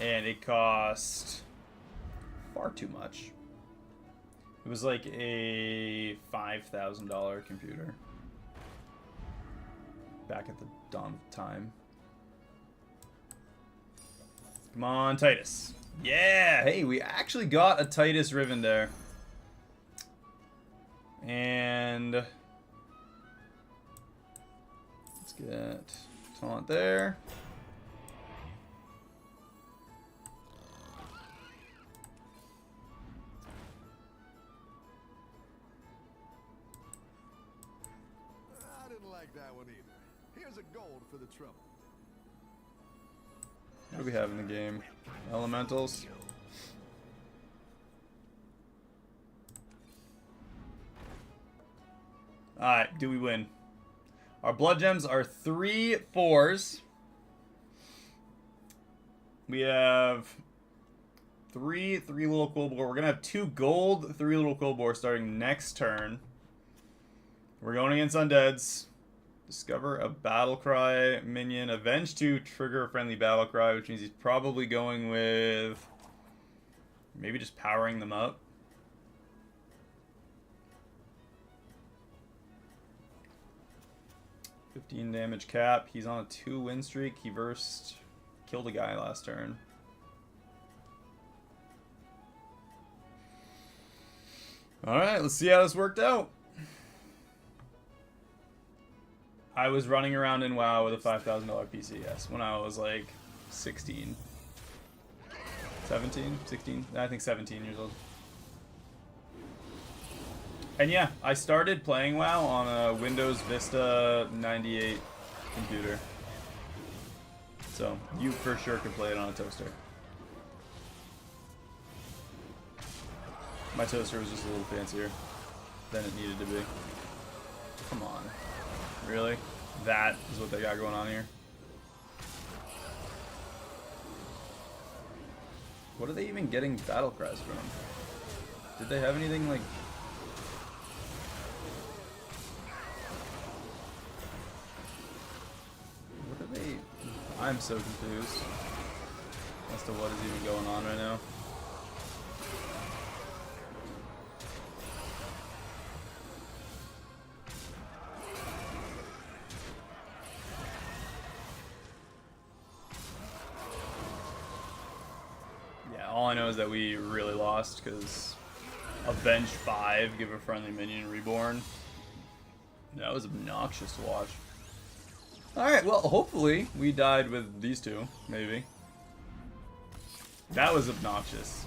and it cost far too much. It was like a $5,000 computer back at the dawn of time. Come on, Titus. Yeah! Hey, we actually got a Titus Riven there. And let's get taunt there. I didn't like that one either. Here's a gold for the trouble. What do we have in the game? Elementals. Alright, do we win? Our blood gems are 3 4s. We have 3 little Quillbore. We're gonna have 2 gold, 3 little Quillbore starting next turn. We're going against undeads. Discover a battle cry minion. Avenge 2, trigger a friendly battle cry, which means he's probably going with maybe just powering them up. $15 damage cap. He's on a 2 win streak. He killed a guy last turn. Alright, let's see how this worked out. I was running around in WoW with a $5,000 PC, yes, when I was like 16. 17? 16? I think 17 years old. And yeah, I started playing WoW on a Windows Vista 98 computer. So, you for sure could play it on a toaster. My toaster was just a little fancier than it needed to be. Come on. Really? That is what they got going on here? What are they even getting battle cries from? Did they have anything like... What are they... I'm so confused as to what is even going on right now. All I know is that we really lost because Avenge 5, give a friendly minion reborn. That was obnoxious to watch. Alright, well, hopefully we died with these two, maybe. That was obnoxious.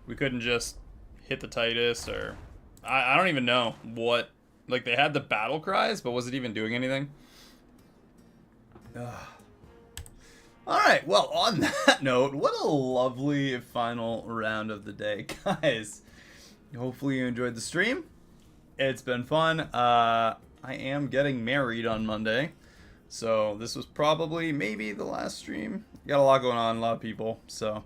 We couldn't just hit the Titus, or... I don't even know what... Like, they had the battle cries, but was it even doing anything? Alright, well, on that note, what a lovely final round of the day. Guys, hopefully you enjoyed the stream. It's been fun. I am getting married on Monday, so this was probably maybe the last stream. Got a lot going on, a lot of people, so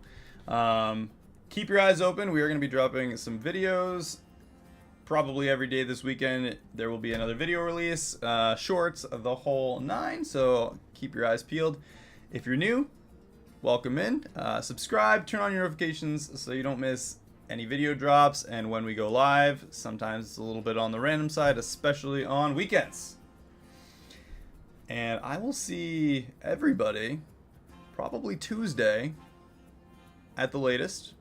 keep your eyes open. We are going to be dropping some videos probably every day this weekend. There will be another video release, shorts, the whole 9, so keep your eyes peeled. If you're new, welcome in. Subscribe, turn on your notifications so you don't miss any video drops, and when we go live, sometimes it's a little bit on the random side, especially on weekends. And I will see everybody probably Tuesday at the latest.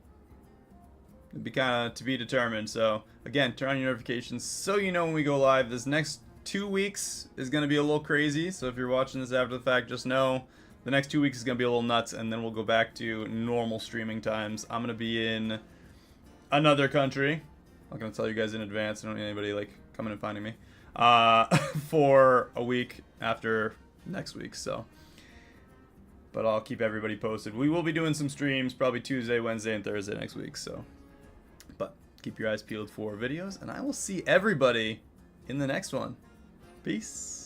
It'll be kind of to be determined. So again, turn on your notifications so you know when we go live. This next 2 weeks is going to be a little crazy, so if you're watching this after the fact, just know the next 2 weeks is going to be a little nuts, and then we'll go back to normal streaming times. I'm going to be in another country. I'm not going to tell you guys in advance. I don't need anybody like coming and finding me for a week after next week. So, but I'll keep everybody posted. We will be doing some streams probably Tuesday, Wednesday, and Thursday next week. So, but keep your eyes peeled for videos, and I will see everybody in the next one. Peace.